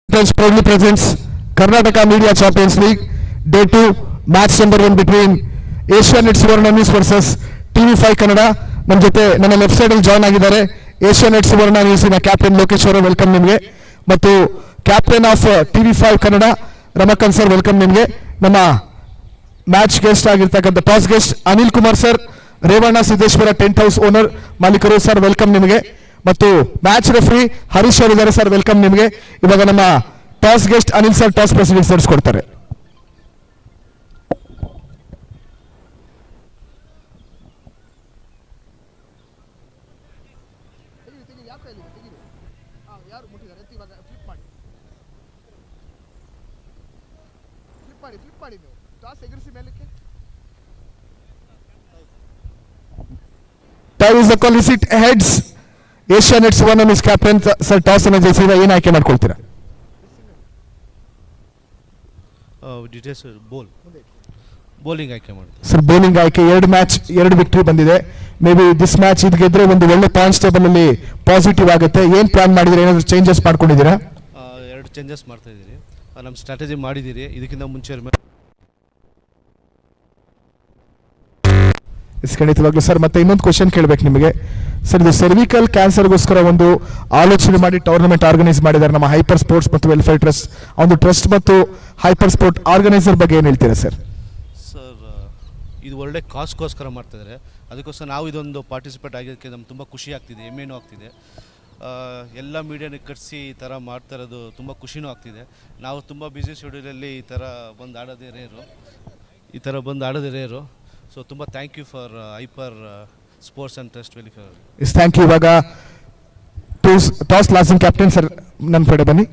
Titans proudly presents Karnataka Media Champions League Day 2 match number 1 between Asianet Suvarna News versus TV5 Kannada. ನಮ್ಮ ಜೊತೆ ನನ್ನ left side ಅಲ್ಲಿ join ಆಗಿದ್ದಾರೆ Asianet Suvarna ನ್ಯೂಸಿನ captain Lokesh ಅವರು, ವೆಲ್ಕಮ್ ನಿಮಗೆ. ಮತ್ತು ಕ್ಯಾಪ್ಟನ್ ಆಫ್ TV5 ಕನ್ನಡ ರಮಕನ್ ಸರ್, ವೆಲ್ಕಮ್ ನಿಮಗೆ. ನಮ್ಮ ಮ್ಯಾಚ್ ಗೆಸ್ಟ್ ಆಗಿರ್ತಕ್ಕಂಥ toss guest Anil Kumar sir, Revanna Siddeshwara tent house owner ಮಾಲೀಕರು ಸರ್, ವೆಲ್ಕಮ್ ನಿಮಗೆ. ಮತ್ತು ಮ್ಯಾಚ್ ರೆಫ್ರಿ ಹರೀಶ್ ಅವರು ಇದ್ದಾರೆ ಸರ್, ವೆಲ್ಕಮ್ ನಿಮಗೆ. ಇವಾಗ ನಮ್ಮ toss guest Anil sir toss proceedings ನಡೆಸ್ಕೊಡ್ತಾರೆ. Tie is the call. Is it heads? Asianet Suvarna News captain sir toss ಅನ್ನು ಜಯಿಸಿದ ಏನು ಆಯ್ಕೆ ಮಾಡ್ಕೊಳ್ತೀರಾ? ಡೀಟೇಲ್ಸ್ ಬೌಲಿಂಗ್ ಆಯ್ಕೆ ಮಾಡಿ ಸರ್. ಬೌಲಿಂಗ್ ಆಯ್ಕೆ, ಎರಡು ವಿಕ್ಟರಿ ಬಂದಿದೆ. ಮೇ ಬಿ ದಿಸ್ ಮ್ಯಾಚ್ ಇದು ಗೆದ್ರೆ ಒಂದು ಒಳ್ಳೆ ಪಾಯಿಂಟ್ಸ್ ಟೇಬಲ್ ಅಲ್ಲಿ ಪಾಸಿಟಿವ್ ಆಗುತ್ತೆ. ಏನು ಪ್ಲಾನ್ ಮಾಡಿದ್ರೆ, ಏನಾದರೂ ಚೇಂಜಸ್ ಮಾಡ್ಕೊಂಡಿದ್ದೀರಾ? ಎರಡು ಚೇಂಜಸ್ ಮಾಡ್ತಾ ಇದ್ದೀರಿ, ನಮ್ಮ ಸ್ಟ್ರಾಟಜಿ ಮಾಡಿದ್ದೀರಿ. ಇದಕ್ಕಿಂತ ಮುಂಚೆ ಖಂಡಿತವಾಗ್ಲೂ ಸರ್. ಮತ್ತೆ ಇನ್ನೊಂದು ಕ್ವಶನ್ ಕೇಳಬೇಕು ನಿಮಗೆ ಸರ್. ಇದು ಸರ್ವಿಕಲ್ ಕ್ಯಾನ್ಸರ್ಗೋಸ್ಕರ ಒಂದು ಆಲೋಚನೆ ಮಾಡಿ ಟೂರ್ನಮೆಂಟ್ ಆರ್ಗನೈಸ್ ಮಾಡಿದ್ದಾರೆ ನಮ್ಮ ಹೈಪರ್ ಸ್ಪೋರ್ಟ್ಸ್ ಮತ್ತು ವೆಲ್ಫೇರ್ ಟ್ರಸ್ಟ್. ಒಂದು ಟ್ರಸ್ಟ್ ಮತ್ತು ಹೈಪರ್ ಸ್ಪೋರ್ಟ್ ಆರ್ಗನೈಸರ್ ಬಗ್ಗೆ ಏನು ಹೇಳ್ತೀರಾ ಸರ್? ಸರ್, ಇದು ಒಳ್ಳೆ ಕಾಸ್ಗೋಸ್ಕರ ಮಾಡ್ತಿದ್ದಾರೆ. ಅದಕ್ಕೋಸ್ಕರ ನಾವು ಇದೊಂದು ಪಾರ್ಟಿಸಿಪೇಟ್ ಆಗಿದ್ದಕ್ಕೆ ನಮ್ಗೆ ತುಂಬ ಖುಷಿ ಆಗ್ತಿದೆ, ಹೆಮ್ಮೆನೂ ಆಗ್ತಿದೆ. ಎಲ್ಲ ಮೀಡಿಯಾನ ಕರೆಸಿ ಈ ಥರ ಮಾಡ್ತಾ ಇರೋದು ತುಂಬ ಖುಷಿನೂ ಆಗ್ತಿದೆ. ನಾವು ತುಂಬ ಬ್ಯುಸಿ ಶೆಡ್ಯೂಲಲ್ಲಿ ಈ ಥರ ಬಂದು ಆಡೋದೇ ರೇರು. ಸೊ ತುಂಬ thank you for hyper sports and trust welfare. Yes, thank you. ಇವಾಗ ಟಾಸ್ ಲಾಸಿಂಗ್ ಕ್ಯಾಪ್ಟನ್ ಸರ್, ನನ್ನ ಕಡೆ ಬನ್ನಿ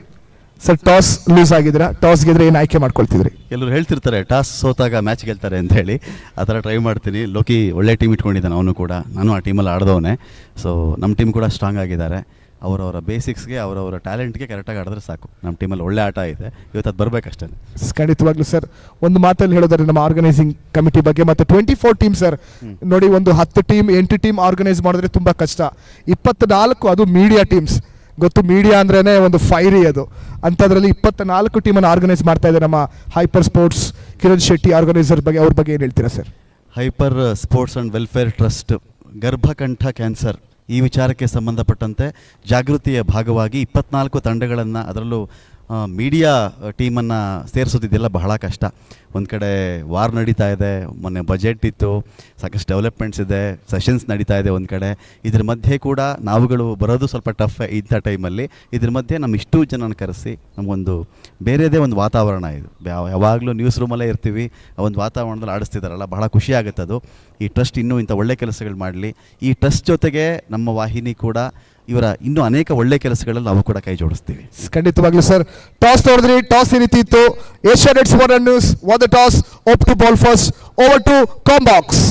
ಸರ್. ಟಾಸ್ ಲೂಸ್ ಆಗಿದ್ದೀರಾ, ಟಾಸ್ ಗೆದ್ರೆ ಏನು ಆಯ್ಕೆ ಮಾಡ್ಕೊಳ್ತಿದ್ರಿ? ಎಲ್ಲರೂ ಹೇಳ್ತಿರ್ತಾರೆ ಟಾಸ್ ಸೋತಾಗ ಮ್ಯಾಚ್ ಗೆಲ್ತಾರೆ ಅಂತ ಹೇಳಿ. ಆ ಥರ ಟ್ರೈ ಮಾಡ್ತೀನಿ. ಲೋಕಿ ಒಳ್ಳೆ ಟೀಮ್ ಇಟ್ಕೊಂಡಿದ್ದಾನೆ, ಅವನು ಕೂಡ. ನಾನು ಆ ಟೀಮಲ್ಲಿ ಆಡಿದವನೇ. ಸೊ ನಮ್ಮ ಟೀಮ್ ಕೂಡ ಸ್ಟ್ರಾಂಗ್ ಆಗಿದ್ದಾರೆ. ಅವರವರ ಬೇಸಿಕ್ಸ್ಗೆ, ಅವರವರ ಟ್ಯಾಲೆಂಟ್ಗೆ ಕರೆಕ್ಟಾಗಿ ಆಡಿದ್ರೆ ಸಾಕು. ನಮ್ಮ ಟೀಮಲ್ಲಿ ಒಳ್ಳೆ ಆಟ ಇದೆ, ಇವತ್ತು ಅದು ಬರಬೇಕಷ್ಟೇ. ಖಂಡಿತವಾಗ್ಲೂ ಸರ್. ಒಂದು ಮಾತಲ್ಲಿ ಹೇಳೋದಾದ್ರೆ ನಮ್ಮ ಆರ್ಗನೈಸಿಂಗ್ ಕಮಿಟಿ ಬಗ್ಗೆ ಮತ್ತು 24 ಟೀಮ್ ಸರ್, ನೋಡಿ ಒಂದು 10 ಟೀಮ್ 8 ಟೀಮ್ ಆರ್ಗನೈಸ್ ಮಾಡಿದ್ರೆ ತುಂಬ ಕಷ್ಟ. 24 ಅದು ಮೀಡಿಯಾ ಟೀಮ್ಸ್. ಗೊತ್ತು, ಮೀಡಿಯಾ ಅಂದ್ರೇ ಒಂದು ಫೈರಿ ಅದು. ಅಂಥದ್ರಲ್ಲಿ 24 ಟೀಮನ್ನು ಆರ್ಗನೈಸ್ ಮಾಡ್ತಾ ಇದೆ ನಮ್ಮ hyper sports. Kiran Shetty organiser ಬಗ್ಗೆ, ಅವ್ರ ಬಗ್ಗೆ ಏನು ಹೇಳ್ತೀರಾ sir? Hyper sports and welfare trust ಗರ್ಭಕಂಠ ಕ್ಯಾನ್ಸರ್ ಈ ವಿಚಾರಕ್ಕೆ ಸಂಬಂಧಪಟ್ಟಂತೆ ಜಾಗೃತಿಯ ಭಾಗವಾಗಿ 24 ತಂಡಗಳನ್ನು, ಅದರಲ್ಲೂ ಮೀಡಿಯಾ ಟೀಮನ್ನು ಸೇರಿಸೋದಿದೆಲ್ಲ ಬಹಳ ಕಷ್ಟ. ಒಂದು ಕಡೆ ವಾರ್ ನಡೀತಾ ಇದೆ, ಮೊನ್ನೆ ಬಜೆಟ್ ಇತ್ತು, ಸಾಕಷ್ಟು ಡೆವಲಪ್ಮೆಂಟ್ಸ್ ಇದೆ, ಸೆಷನ್ಸ್ ನಡೀತಾ ಇದೆ ಒಂದು ಕಡೆ. ಇದ್ರ ಮಧ್ಯೆ ಕೂಡ ನಾವುಗಳು ಬರೋದು ಸ್ವಲ್ಪ ಟಫ್ ಇಂಥ ಟೈಮಲ್ಲಿ. ಇದ್ರ ಮಧ್ಯೆ ನಮ್ಮ ಇಷ್ಟೂ ಜನನ ಕರೆಸಿ ನಮಗೊಂದು ಬೇರೆದೇ ಒಂದು ವಾತಾವರಣ ಇದು. ಯಾವಾಗಲೂ ನ್ಯೂಸ್ ರೂಮಲ್ಲೇ ಇರ್ತೀವಿ, ಆ ಒಂದು ವಾತಾವರಣದಲ್ಲಿ ಆಡಿಸ್ತಿದ್ದಾರಲ್ಲ, ಬಹಳ ಖುಷಿ ಆಗುತ್ತೆ ಅದು. ಈ ಟ್ರಸ್ಟ್ ಇನ್ನೂ ಇಂಥ ಒಳ್ಳೆ ಕೆಲಸಗಳು ಮಾಡಲಿ. ಈ ಟ್ರಸ್ಟ್ ಜೊತೆಗೆ ನಮ್ಮ ವಾಹಿನಿ ಕೂಡ ಇವರ ಇನ್ನೂ ಅನೇಕ ಒಳ್ಳೆ ಕೆಲಸಗಳಲ್ಲಿ ನಾವು ಕೂಡ ಕೈ ಜೋಡಿಸ್ತೀವಿ. ಖಂಡಿತವಾಗ್ಲೂ ಸರ್. ಟಾಸ್ ನೋಡಿದ್ರಿ, ಟಾಸ್ ಈ ರೀತಿ ಇತ್ತು. Asianet Suvarna news won the toss, opt to bowl first, over to combox.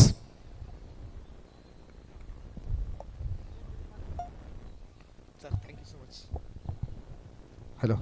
Hello.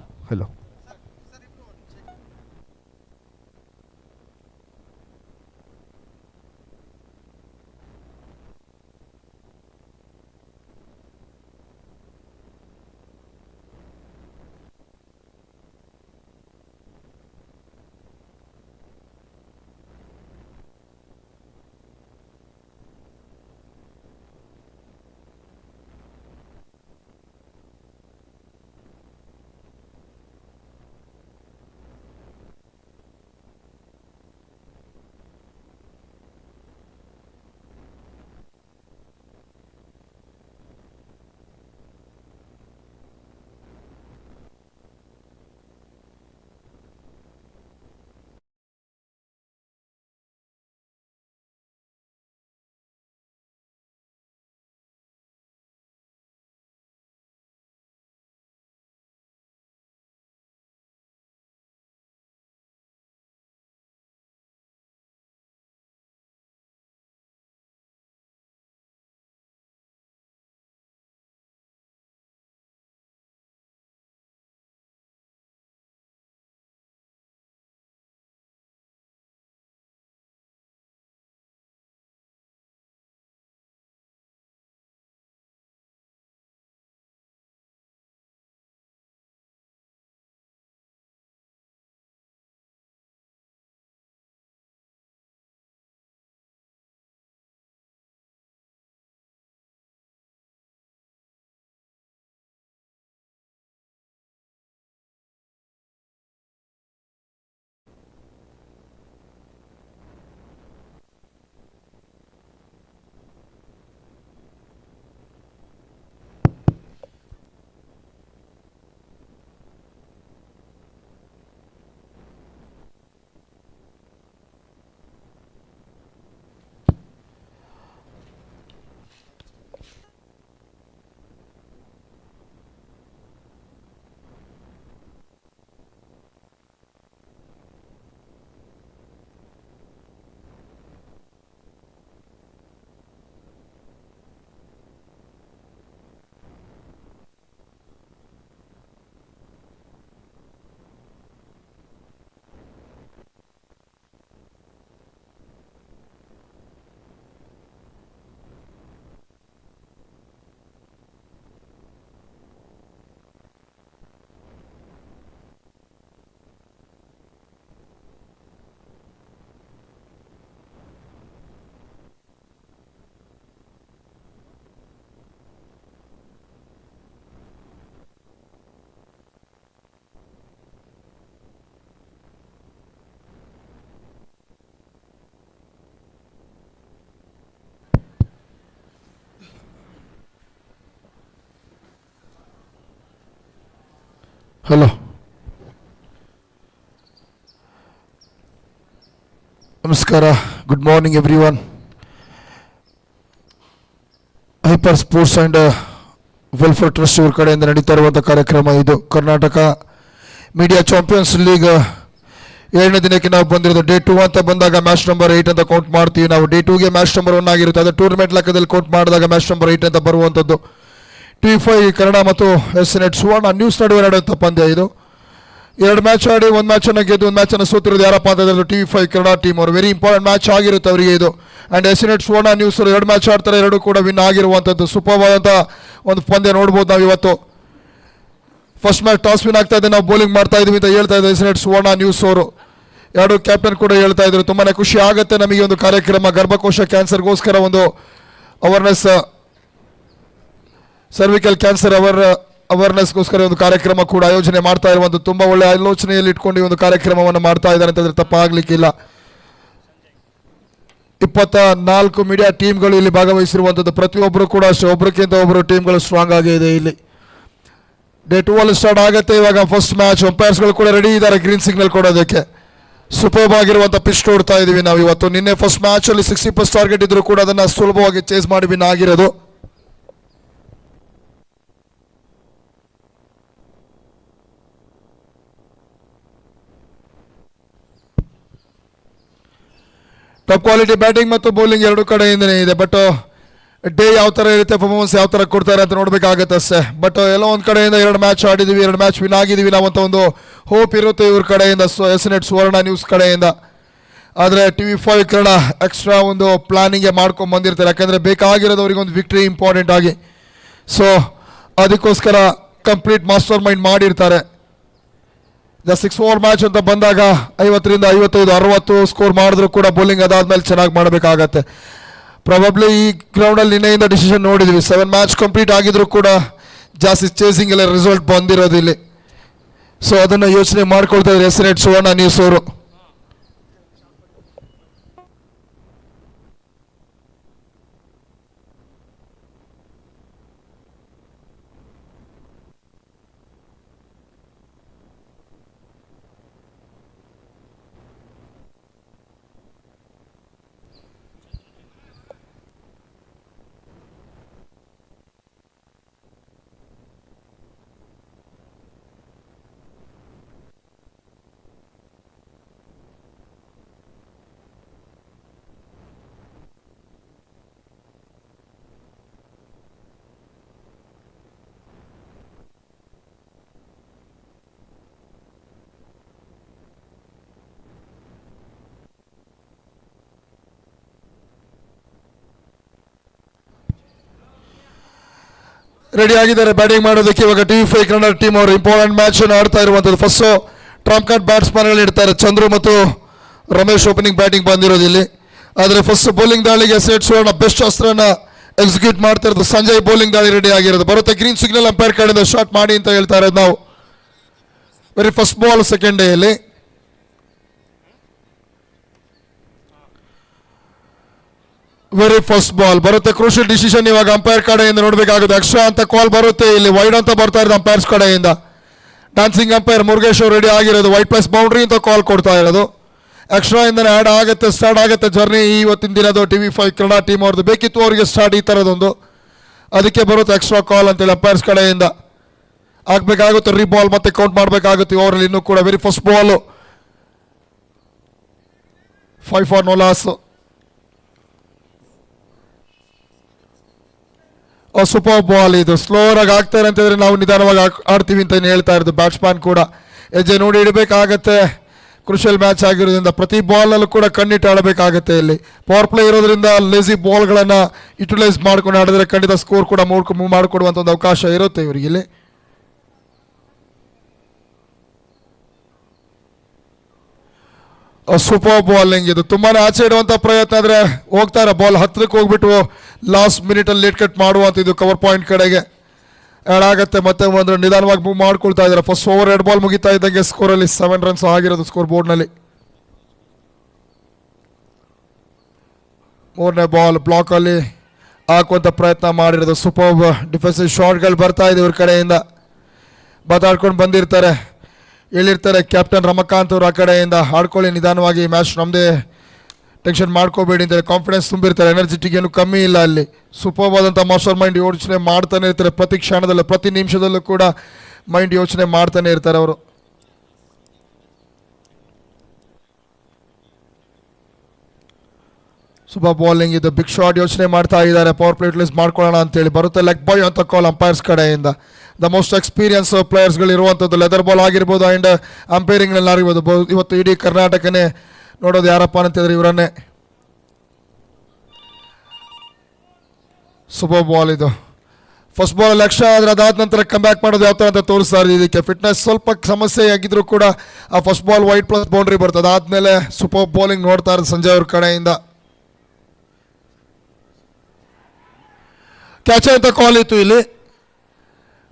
Hello, ನಮಸ್ಕಾರ. Good morning everyone. Hyper sports and welfare trust ಇವ್ರ ಕಡೆಯಿಂದ ನಡೀತಾ ಇರುವಂಥ ಕಾರ್ಯಕ್ರಮ ಇದು. ಕರ್ನಾಟಕ ಮೀಡಿಯಾ ಚಾಂಪಿಯನ್ಸ್ ಲೀಗ್ 7ನೇ ದಿನಕ್ಕೆ ನಾವು ಬಂದಿರೋದು. ಡೇ 2 ಅಂತ ಬಂದಾಗ ಮ್ಯಾಚ್ ನಂಬರ್ 8 ಅಂತ ಕೌಂಟ್ ಮಾಡ್ತೀವಿ ನಾವು. ಡೇ 2ಗೆ ಮ್ಯಾಚ್ ನಂಬರ್ 1 ಆಗಿರುತ್ತೆ. ಅದು ಟೂರ್ನಮೆಂಟ್ ಲೆಕ್ಕದಲ್ಲಿ ಕೌಂಟ್ ಮಾಡಿದಾಗ ಮ್ಯಾಚ್ ನಂಬರ್ 8 ಅಂತ ಬರುವಂಥದ್ದು. TV5 ಕನ್ನಡ ಮತ್ತು SNET ಸುವರ್ಣ ನ್ಯೂಸ್ ನಡುವೆ ನಡೆಯುವಂಥ ಪಂದ್ಯ ಇದು. 2 ಮ್ಯಾಚ್ ಆಡಿ 1 ಮ್ಯಾಚನ್ನು ಗೆದ್ದು 1 ಮ್ಯಾಚನ್ನು ಸೋತಿರೋದು ಯಾರಪ್ಪ ಅಂತಂದ್ರೆ TV5 ಕನ್ನಡ ಟೀಮ್ ಅವರು. ವೆರಿ ಇಂಪಾರ್ಟೆಂಟ್ ಮ್ಯಾಚ್ ಆಗಿರುತ್ತೆ ಅವರಿಗೆ ಇದು. ಆ್ಯಂಡ್ SNET ಸುವರ್ಣ ನ್ಯೂಸ್ ಅವರು 2 ಮ್ಯಾಚ್ ಆಡ್ತಾರೆ, 2 ಕೂಡ ವಿನ್ ಆಗಿರುವಂಥದ್ದು. ಸೂಪರ್ ಆದಂಥ ಒಂದು ಪಂದ್ಯ ನೋಡ್ಬೋದು ನಾವು ಇವತ್ತು. ಫಸ್ಟ್ ಮ್ಯಾಚ್ ಟಾಸ್ ವಿನ್ ಆಗ್ತಾ ಇದೆ, ನಾವು ಬೌಲಿಂಗ್ ಮಾಡ್ತಾ ಇದೀವಿ ಅಂತ ಹೇಳ್ತಾ ಇದ್ದಾರೆ SNET ಸುವರ್ಣ ನ್ಯೂಸ್ ಅವರು. 2 ಕ್ಯಾಪ್ಟನ್ ಕೂಡ ಹೇಳ್ತಾ ಇದ್ರು. ತುಂಬಾ ಖುಷಿ ಆಗುತ್ತೆ ನಮಗೆ ಒಂದು ಕಾರ್ಯಕ್ರಮ. ಗರ್ಭಕೋಶ ಕ್ಯಾನ್ಸರ್ಗೋಸ್ಕರ ಒಂದು ಅವೇರ್ನೆಸ್, ಸರ್ವಿಕಲ್ ಕ್ಯಾನ್ಸರ್ ಅವೇರ್ನೆಸ್ಗೋಸ್ಕರ ಒಂದು ಕಾರ್ಯಕ್ರಮ ಕೂಡ ಆಯೋಜನೆ ಮಾಡ್ತಾ ಇರುವಂಥ ತುಂಬ ಒಳ್ಳೆಯ ಆಲೋಚನೆಯಲ್ಲಿ ಇಟ್ಕೊಂಡು ಈ ಒಂದು ಕಾರ್ಯಕ್ರಮವನ್ನು ಮಾಡ್ತಾ ಇದ್ದಾರೆ ಅಂತಂದರೆ ತಪ್ಪಾಗಲಿಕ್ಕಿಲ್ಲ. 24 ಮೀಡಿಯಾ ಟೀಮ್ಗಳು ಇಲ್ಲಿ ಭಾಗವಹಿಸಿರುವಂಥದ್ದು. ಪ್ರತಿಯೊಬ್ಬರು ಕೂಡ ಅಷ್ಟೇ, ಒಬ್ಬರಿಗಿಂತ ಒಬ್ಬರು ಟೀಮ್ಗಳು ಸ್ಟ್ರಾಂಗ್ ಆಗಿದೆ ಇಲ್ಲಿ. ಡೇ 2 ಅಲ್ಲಿ ಸ್ಟಾರ್ಟ್ ಆಗುತ್ತೆ ಇವಾಗ ಫಸ್ಟ್ ಮ್ಯಾಚ್. ಅಂಪೈರ್ಸ್ಗಳು ಕೂಡ ರೆಡಿ ಇದ್ದಾರೆ ಗ್ರೀನ್ ಸಿಗ್ನಲ್ ಕೊಡೋದಕ್ಕೆ. ಸೂಪರ್ ಆಗಿರುವಂಥ ಪಿಚ್ ನೋಡ್ತಾ ಇದೀವಿ ನಾವು ಇವತ್ತು. ನಿನ್ನೆ ಫಸ್ಟ್ ಮ್ಯಾಚ್ ಅಲ್ಲಿ 60+ ಟಾರ್ಗೆಟ್ ಇದ್ರು ಕೂಡ ಅದನ್ನು ಸುಲಭವಾಗಿ ಚೇಸ್ ಮಾಡಿ ವಿನ್ ಆಗಿರೋದು. ಟಾಪ್ ಕ್ವಾಲಿಟಿ ಬ್ಯಾಟಿಂಗ್ ಮತ್ತು ಬೌಲಿಂಗ್ 2 ಕಡೆಯಿಂದನೇ ಇದೆ. ಬಟ್ ಡೇ ಯಾವ ಥರ ಇರುತ್ತೆ, ಪರ್ಫಾರ್ಮೆನ್ಸ್ ಯಾವ ಥರ ಕೊಡ್ತಾರೆ ಅಂತ ನೋಡಬೇಕಾಗತ್ತೆ ಅಷ್ಟೇ. ಬಟ್ ಎಲ್ಲೋ ಒಂದು ಕಡೆಯಿಂದ 2 ಮ್ಯಾಚ್ ಆಡಿದ್ದೀವಿ, 2 ಮ್ಯಾಚ್ ವಿನ್ ಆಗಿದ್ದೀವಿ ನಾವಂತ ಒಂದು ಹೋಪ್ ಇರುತ್ತೆ ಇವ್ರ ಕಡೆಯಿಂದ, SNET ಸುವರ್ಣ ನ್ಯೂಸ್ ಕಡೆಯಿಂದ. ಆದರೆ TV5 ಕನ್ನಡ ಎಕ್ಸ್ಟ್ರಾ ಒಂದು ಪ್ಲಾನಿಂಗ್ಗೆ ಮಾಡ್ಕೊಂಡು ಬಂದಿರ್ತಾರೆ. ಯಾಕಂದರೆ ಬೇಕಾಗಿರೋದು ಅವ್ರಿಗೆ ಒಂದು ವಿಕ್ಟ್ರಿ ಇಂಪಾರ್ಟೆಂಟ್ ಆಗಿ. ಸೊ ಅದಕ್ಕೋಸ್ಕರ ಕಂಪ್ಲೀಟ್ ಮಾಸ್ಟರ್ ಮೈಂಡ್ ಮಾಡಿರ್ತಾರೆ. 6 ಓವರ್ ಮ್ಯಾಚ್ ಅಂತ ಬಂದಾಗ 50ರಿಂದ 55, 60 ಸ್ಕೋರ್ ಮಾಡಿದ್ರು ಕೂಡ ಬೌಲಿಂಗ್ ಅದಾದ್ಮೇಲೆ ಚೆನ್ನಾಗಿ ಮಾಡಬೇಕಾಗತ್ತೆ. ಪ್ರಾಬಬ್ಲಿ ಈ ಗ್ರೌಂಡಲ್ಲಿ ನಿನ್ನೆಯಿಂದ ಡಿಸಿಷನ್ ನೋಡಿದ್ವಿ. 7 ಮ್ಯಾಚ್ ಕಂಪ್ಲೀಟ್ ಆಗಿದ್ರು ಕೂಡ ಜಾಸ್ತಿ ಚೇಸಿಂಗ್ ಎಲ್ಲ ರಿಸಲ್ಟ್ ಬಂದಿರೋದು ಇಲ್ಲಿ. ಸೊ ಅದನ್ನು ಯೋಚನೆ ಮಾಡ್ಕೊಳ್ತಾ ಇದ್ದಾರೆ SNET ಸುವರ್ಣ ನ್ಯೂಸ್ ಅವರು. ರೆಡಿ ಆಗಿದ್ದಾರೆ ಬ್ಯಾಟಿಂಗ್ ಮಾಡೋದಕ್ಕೆ. ಇವಾಗ TV5 ಕನ್ನಡ ಟೀಮ್ ಅವರು ಇಂಪಾರ್ಟೆಂಟ್ ಮ್ಯಾಚ್ ಆಡ್ತಾ ಇರುವಂಥದ್ದು. ಫಸ್ಟ್ ಟ್ರಾಂಪ್ ಕಾರ್ಡ್ ಬ್ಯಾಟ್ಸ್ಮನ್ಗಳು ಇಡ್ತಾರೆ. ಚಂದ್ರು ಮತ್ತು ರಮೇಶ್ ಓಪನಿಂಗ್ ಬ್ಯಾಟಿಂಗ್ ಬಂದಿರೋದು ಇಲ್ಲಿ. ಆದರೆ ಫಸ್ಟ್ ಬೌಲಿಂಗ್ ದಾಳಿಗೆ SNET ಸುವರ್ಣ ಬೆಸ್ಟ್ ಅಸ್ತ್ರನ ಎಕ್ಸಿಕ್ಯೂಟ್ ಮಾಡ್ತಾ ಇರೋದು. ಸಂಜಯ್ ಬೌಲಿಂಗ್ ದಾಳಿ ರೆಡಿ ಆಗಿರೋದು. ಬರುತ್ತೆ ಗ್ರೀನ್ ಸಿಗ್ನಲ್ ಅಂಪೈರ್ ಕಡೆಯಿಂದ ಶಾಟ್ ಮಾಡಿ ಅಂತ ಹೇಳ್ತಾ ಇರೋದು ನಾವು. ವೆರಿ ಫಸ್ಟ್ ಬಾಲ್ ಸೆಕೆಂಡ್ ಡೇಯಲ್ಲಿ. ವೆರಿ ಫಸ್ಟ್ ಬಾಲ್ ಬರುತ್ತೆ. ಕ್ರೂಷಿಯಲ್ ಡಿಸಿಷನ್ ಇವಾಗ ಅಂಪೈರ್ ಕಡೆಯಿಂದ ನೋಡಬೇಕಾಗುತ್ತೆ. ಅಕ್ಷರ ಅಂತ ಕಾಲ್ ಬರುತ್ತೆ ಇಲ್ಲಿ. ವೈಡ್ ಅಂತ ಬರ್ತಾ ಇರೋದು ಅಂಪೈರ್ಸ್ ಕಡೆಯಿಂದ. ಡ್ಯಾನ್ಸಿಂಗ್ ಅಂಪೈರ್ ಮುರುಗೇಶ್ ಅವರು ರೆಡಿ ಆಗಿರೋದು. ವೈಟ್ ಪ್ಲಸ್ ಬೌಂಡ್ರಿ ಅಂತ ಕಾಲ್ ಕೊಡ್ತಾ ಇರೋದು. ಎಕ್ಸ್ಟ್ರಾ ಇಂದನೇ ಆ್ಯಡ್ ಆಗುತ್ತೆ, ಸ್ಟಾರ್ಟ್ ಆಗುತ್ತೆ ಜರ್ನಿ ಇವತ್ತಿನ ದಿನದು TV5 ಕನ್ನಡ ಟೀಮ್ ಅವ್ರದ್ದು. ಬೇಕಿತ್ತು ಅವರಿಗೆ ಸ್ಟಾರ್ಟ್ ಈ ಥರದೊಂದು, ಅದಕ್ಕೆ ಬರುತ್ತೆ ಎಕ್ಸ್ಟ್ರಾ ಕಾಲ್ ಅಂತೇಳಿ ಅಂಪೈರ್ಸ್ ಕಡೆಯಿಂದ. ಆಗಬೇಕಾಗುತ್ತೆ ರೀಬಾಲ್ ಮತ್ತೆ ಕೌಂಟ್ ಮಾಡಬೇಕಾಗುತ್ತೆ ಓವರಲ್ಲಿ ಇನ್ನೂ ಕೂಡ. Very first ball 5 for no loss. Super ball ಇದು. ಸ್ಲೋರ್ ಆಗಿ ಆಗ್ತಾರೆ ಅಂತಂದರೆ ನಾವು ನಿಧಾನವಾಗಿ ಆಡ್ತೀವಿ ಅಂತ ಹೇಳ್ತಾ ಇರೋದು. ಬ್ಯಾಟ್ಸ್ಮನ್ ಕೂಡ ಹೆಜ್ಜೆ ನೋಡಿ ಇಡಬೇಕಾಗತ್ತೆ. ಕ್ರುಷಿಯಲ್ ಮ್ಯಾಚ್ ಆಗಿರೋದ್ರಿಂದ ಪ್ರತಿ ಬಾಲ್ನಲ್ಲೂ ಕೂಡ ಕಣ್ಣಿಟ್ಟು ಆಡಬೇಕಾಗತ್ತೆ. ಇಲ್ಲಿ ಪವರ್ ಪ್ಲೇ ಇರೋದ್ರಿಂದ ಲೇಸಿ ಬಾಲ್ಗಳನ್ನು ಯುಟಿಲೈಸ್ ಮಾಡ್ಕೊಂಡು ಆಡಿದ್ರೆ ಖಂಡಿತ ಸ್ಕೋರ್ ಕೂಡ ಮಾಡಿಕೊಡುವಂಥ ಒಂದು ಅವಕಾಶ ಇರುತ್ತೆ ಇವರಿಗೆ ಇಲ್ಲಿ. ಸೂಪರ್ ಬಾಲಿಂಗ್ ಇದು. ತುಂಬಾ ಆಚೆ ಇಡುವಂಥ ಪ್ರಯತ್ನ ಆದರೆ ಹೋಗ್ತಾರೆ ಬಾಲ್ ಹತ್ತಿರಕ್ಕೆ ಹೋಗ್ಬಿಟ್ಟು ಲಾಸ್ಟ್ ಮಿನಿಟಲ್ಲಿ ಲೇಟ್ ಕಟ್ ಮಾಡುವಂಥದ್ದು ಕವರ್ ಪಾಯಿಂಟ್ ಕಡೆಗೆ ಆ್ಯಡ್ ಆಗುತ್ತೆ. ಮತ್ತೆ ಒಂದು ನಿಧಾನವಾಗಿ ಮೂವ್ ಮಾಡ್ಕೊಳ್ತಾ ಇದ್ದಾರೆ. ಫಸ್ಟ್ ಓವರ್ 2 ಬಾಲ್ ಮುಗಿತಾ ಇದ್ದಂಗೆ ಸ್ಕೋರಲ್ಲಿ 7 ರನ್ಸ್ ಆಗಿರೋದು ಸ್ಕೋರ್ ಬೋರ್ಡ್ನಲ್ಲಿ. 3ನೇ ಬಾಲ್ ಬ್ಲಾಕಲ್ಲಿ ಹಾಕುವಂಥ ಪ್ರಯತ್ನ ಮಾಡಿರೋದು. ಸೂಪರ್ ಡಿಫೆನ್ಸಿವ್ ಶಾಟ್ಗಳು ಬರ್ತಾ ಇದೆ ಇವ್ರ ಕಡೆಯಿಂದ. ಮಾತಾಡ್ಕೊಂಡು ಬಂದಿರ್ತಾರೆ. ಹೇಳಿರ್ತಾರೆ ಕ್ಯಾಪ್ಟನ್ ರಮಕಾಂತ್ ಅವರು ಆ ಕಡೆಯಿಂದ ಆಡ್ಕೊಳ್ಳಿ ನಿಧಾನವಾಗಿ, ಮ್ಯಾಚ್ ನಮ್ಮದೇ, ಟೆನ್ಷನ್ ಮಾಡ್ಕೋಬೇಡಿ ಅಂತೇಳಿ ಕಾನ್ಫಿಡೆನ್ಸ್ ತುಂಬಿರ್ತಾರೆ. ಎನರ್ಜೆಟಿಕ್ ಏನು ಕಮ್ಮಿ ಇಲ್ಲ ಅಲ್ಲಿ. ಸೂಪರ್ ಆದಂಥ ಮಾಸ್ಟರ್ ಮೈಂಡ್ ಯೋಚನೆ ಮಾಡ್ತಾನೆ ಇರ್ತಾರೆ. ಪ್ರತಿ ಕ್ಷಣದಲ್ಲೂ ಪ್ರತಿ ನಿಮಿಷದಲ್ಲೂ ಕೂಡ ಮೈಂಡ್ ಯೋಚನೆ ಮಾಡ್ತಾನೆ ಇರ್ತಾರೆ ಅವರು. ಸೂಪರ್ ಬೌಲಿಂಗ್ ಇದು, ಬಿಗ್ ಶಾಟ್ ಯೋಚನೆ ಮಾಡ್ತಾ ಇದ್ದಾರೆ. ಪವರ್ ಪ್ಲೇ ಯೂಟಿಲೈಸ್ ಮಾಡ್ಕೊಳ್ಳೋಣ ಅಂತೇಳಿ ಬರುತ್ತೆ. ಲೆಗ್ ಬಾಯ್ ಅಂತ ಕಾಲ್ ಅಂಪೈರ್ಸ್ ಕಡೆಯಿಂದ. ದ ಮೋಸ್ಟ್ ಎಕ್ಸ್ಪೀರಿಯನ್ಸ್ ಪ್ಲೇಯರ್ಸ್ಗಳು ಇರುವಂಥದ್ದು ಲೆದರ್ ಬಾಲ್ ಆಗಿರ್ಬೋದು ಆ್ಯಂಡ್ ಅಂಪೈರಿಂಗ್ನಲ್ಲಿ ಆಗಿರ್ಬೋದು. ಇವತ್ತು ಇಡೀ ಕರ್ನಾಟಕನೇ ನೋಡೋದು ಯಾರಪ್ಪ ಅಂತಂದ್ರೆ ಇವರನ್ನೇ. ಸೂಪರ್ ಬಾಲ್ ಇದು. ಫಸ್ಟ್ ಬಾಲ್ ಲಕ್ಷ್ಯ ಆದರೆ ಅದಾದ ನಂತರ ಕಮ್ ಬ್ಯಾಕ್ ಮಾಡೋದು ಯಾವ ಥರ ಅಂತ ತೋರಿಸ್ತಾ ಇದೆ. ಇದಕ್ಕೆ ಫಿಟ್ನೆಸ್ ಸ್ವಲ್ಪ ಸಮಸ್ಯೆ ಆಗಿದ್ರು ಕೂಡ ಆ first ball white plus boundary ಬರ್ತದೆ. ಅದಾದಮೇಲೆ ಸೂಪರ್ ಬೌಲಿಂಗ್ ನೋಡ್ತಾ ಇರೋದು ಸಂಜಯ್ ಅವ್ರ ಕಡೆಯಿಂದ. ಕ್ಯಾಚ್ ಅಂತ ಕಾಲ್ ಇತ್ತು ಇಲ್ಲಿ.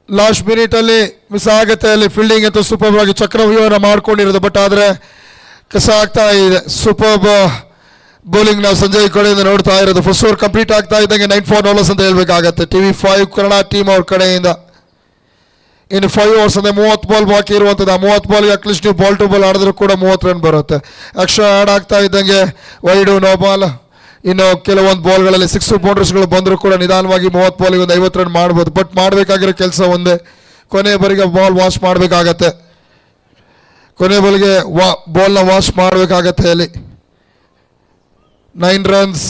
ಲಾಸ್ಟ್ ಮಿನಿಟಲ್ಲಿ ಮಿಸ್ ಆಗುತ್ತೆ ಅಲ್ಲಿ. ಫೀಲ್ಡಿಂಗ್ ಅಂತೂ ಸೂಪರ್ ಆಗಿ ಚಕ್ರವ್ಯೂಹನ ಮಾಡ್ಕೊಂಡಿರೋದು, ಬಟ್ ಆದರೆ ಕಸ ಆಗ್ತಾ ಇದೆ. ಸೂಪರ್ ಬೌಲಿಂಗ್ ನಾವು ಸಂಜಯ್ ಕಡೆಯಿಂದ ನೋಡ್ತಾ ಇರೋದು. ಫಸ್ಟ್ ಓವರ್ ಕಂಪ್ಲೀಟ್ ಆಗ್ತಾ ಇದ್ದಂಗೆ 9 ಅಂತ ಹೇಳ್ಬೇಕಾಗತ್ತೆ TV5 ಕನ್ನಡ ಟೀಮ್ ಅವ್ರ ಕಡೆಯಿಂದ. ಇನ್ನು 5 ಓವರ್ಸ್ ಅಂದರೆ 30 ಬಾಲ್ ಬಾಕಿ ಇರುವಂಥದ್ದು. ಆ 30 ಬಾಲ್ಗೆ ಅಟ್ಲೀಸ್ಟ್ ನೀವು ಬಾಲ್ ಟು ಬಾಲ್ ಆಡಿದ್ರೂ ಕೂಡ 30 ರನ್ ಬರುತ್ತೆ. ಎಕ್ಸ್ಟ್ರಾ ಆ್ಯಡ್ ಆಗ್ತಾ ಇದ್ದಂಗೆ ವೈಡು, ನೋ ಬಾಲ್, ಇನ್ನು ಕೆಲವೊಂದು ಬಾಲ್ಗಳಲ್ಲಿ 6 ಬೌಂಡ್ರೀಸ್ಗಳು ಬಂದರೂ ಕೂಡ ನಿಧಾನವಾಗಿ 30 ಬಾಲಿಗೆ ಒಂದು 50 ರನ್ ಮಾಡ್ಬೋದು. ಬಟ್ ಮಾಡಬೇಕಾಗಿರೋ ಕೆಲಸ ಒಂದೇ, ಕೊನೆ ಬರಿಗೆ ಬಾಲ್ ವಾಶ್ ಮಾಡಬೇಕಾಗತ್ತೆ. ಕೊನೆ ಬಾಲ್ಗೆ ಬಾಲ್ನ ವಾಶ್ ಮಾಡಬೇಕಾಗತ್ತೆ ಅಲ್ಲಿ. 9 runs.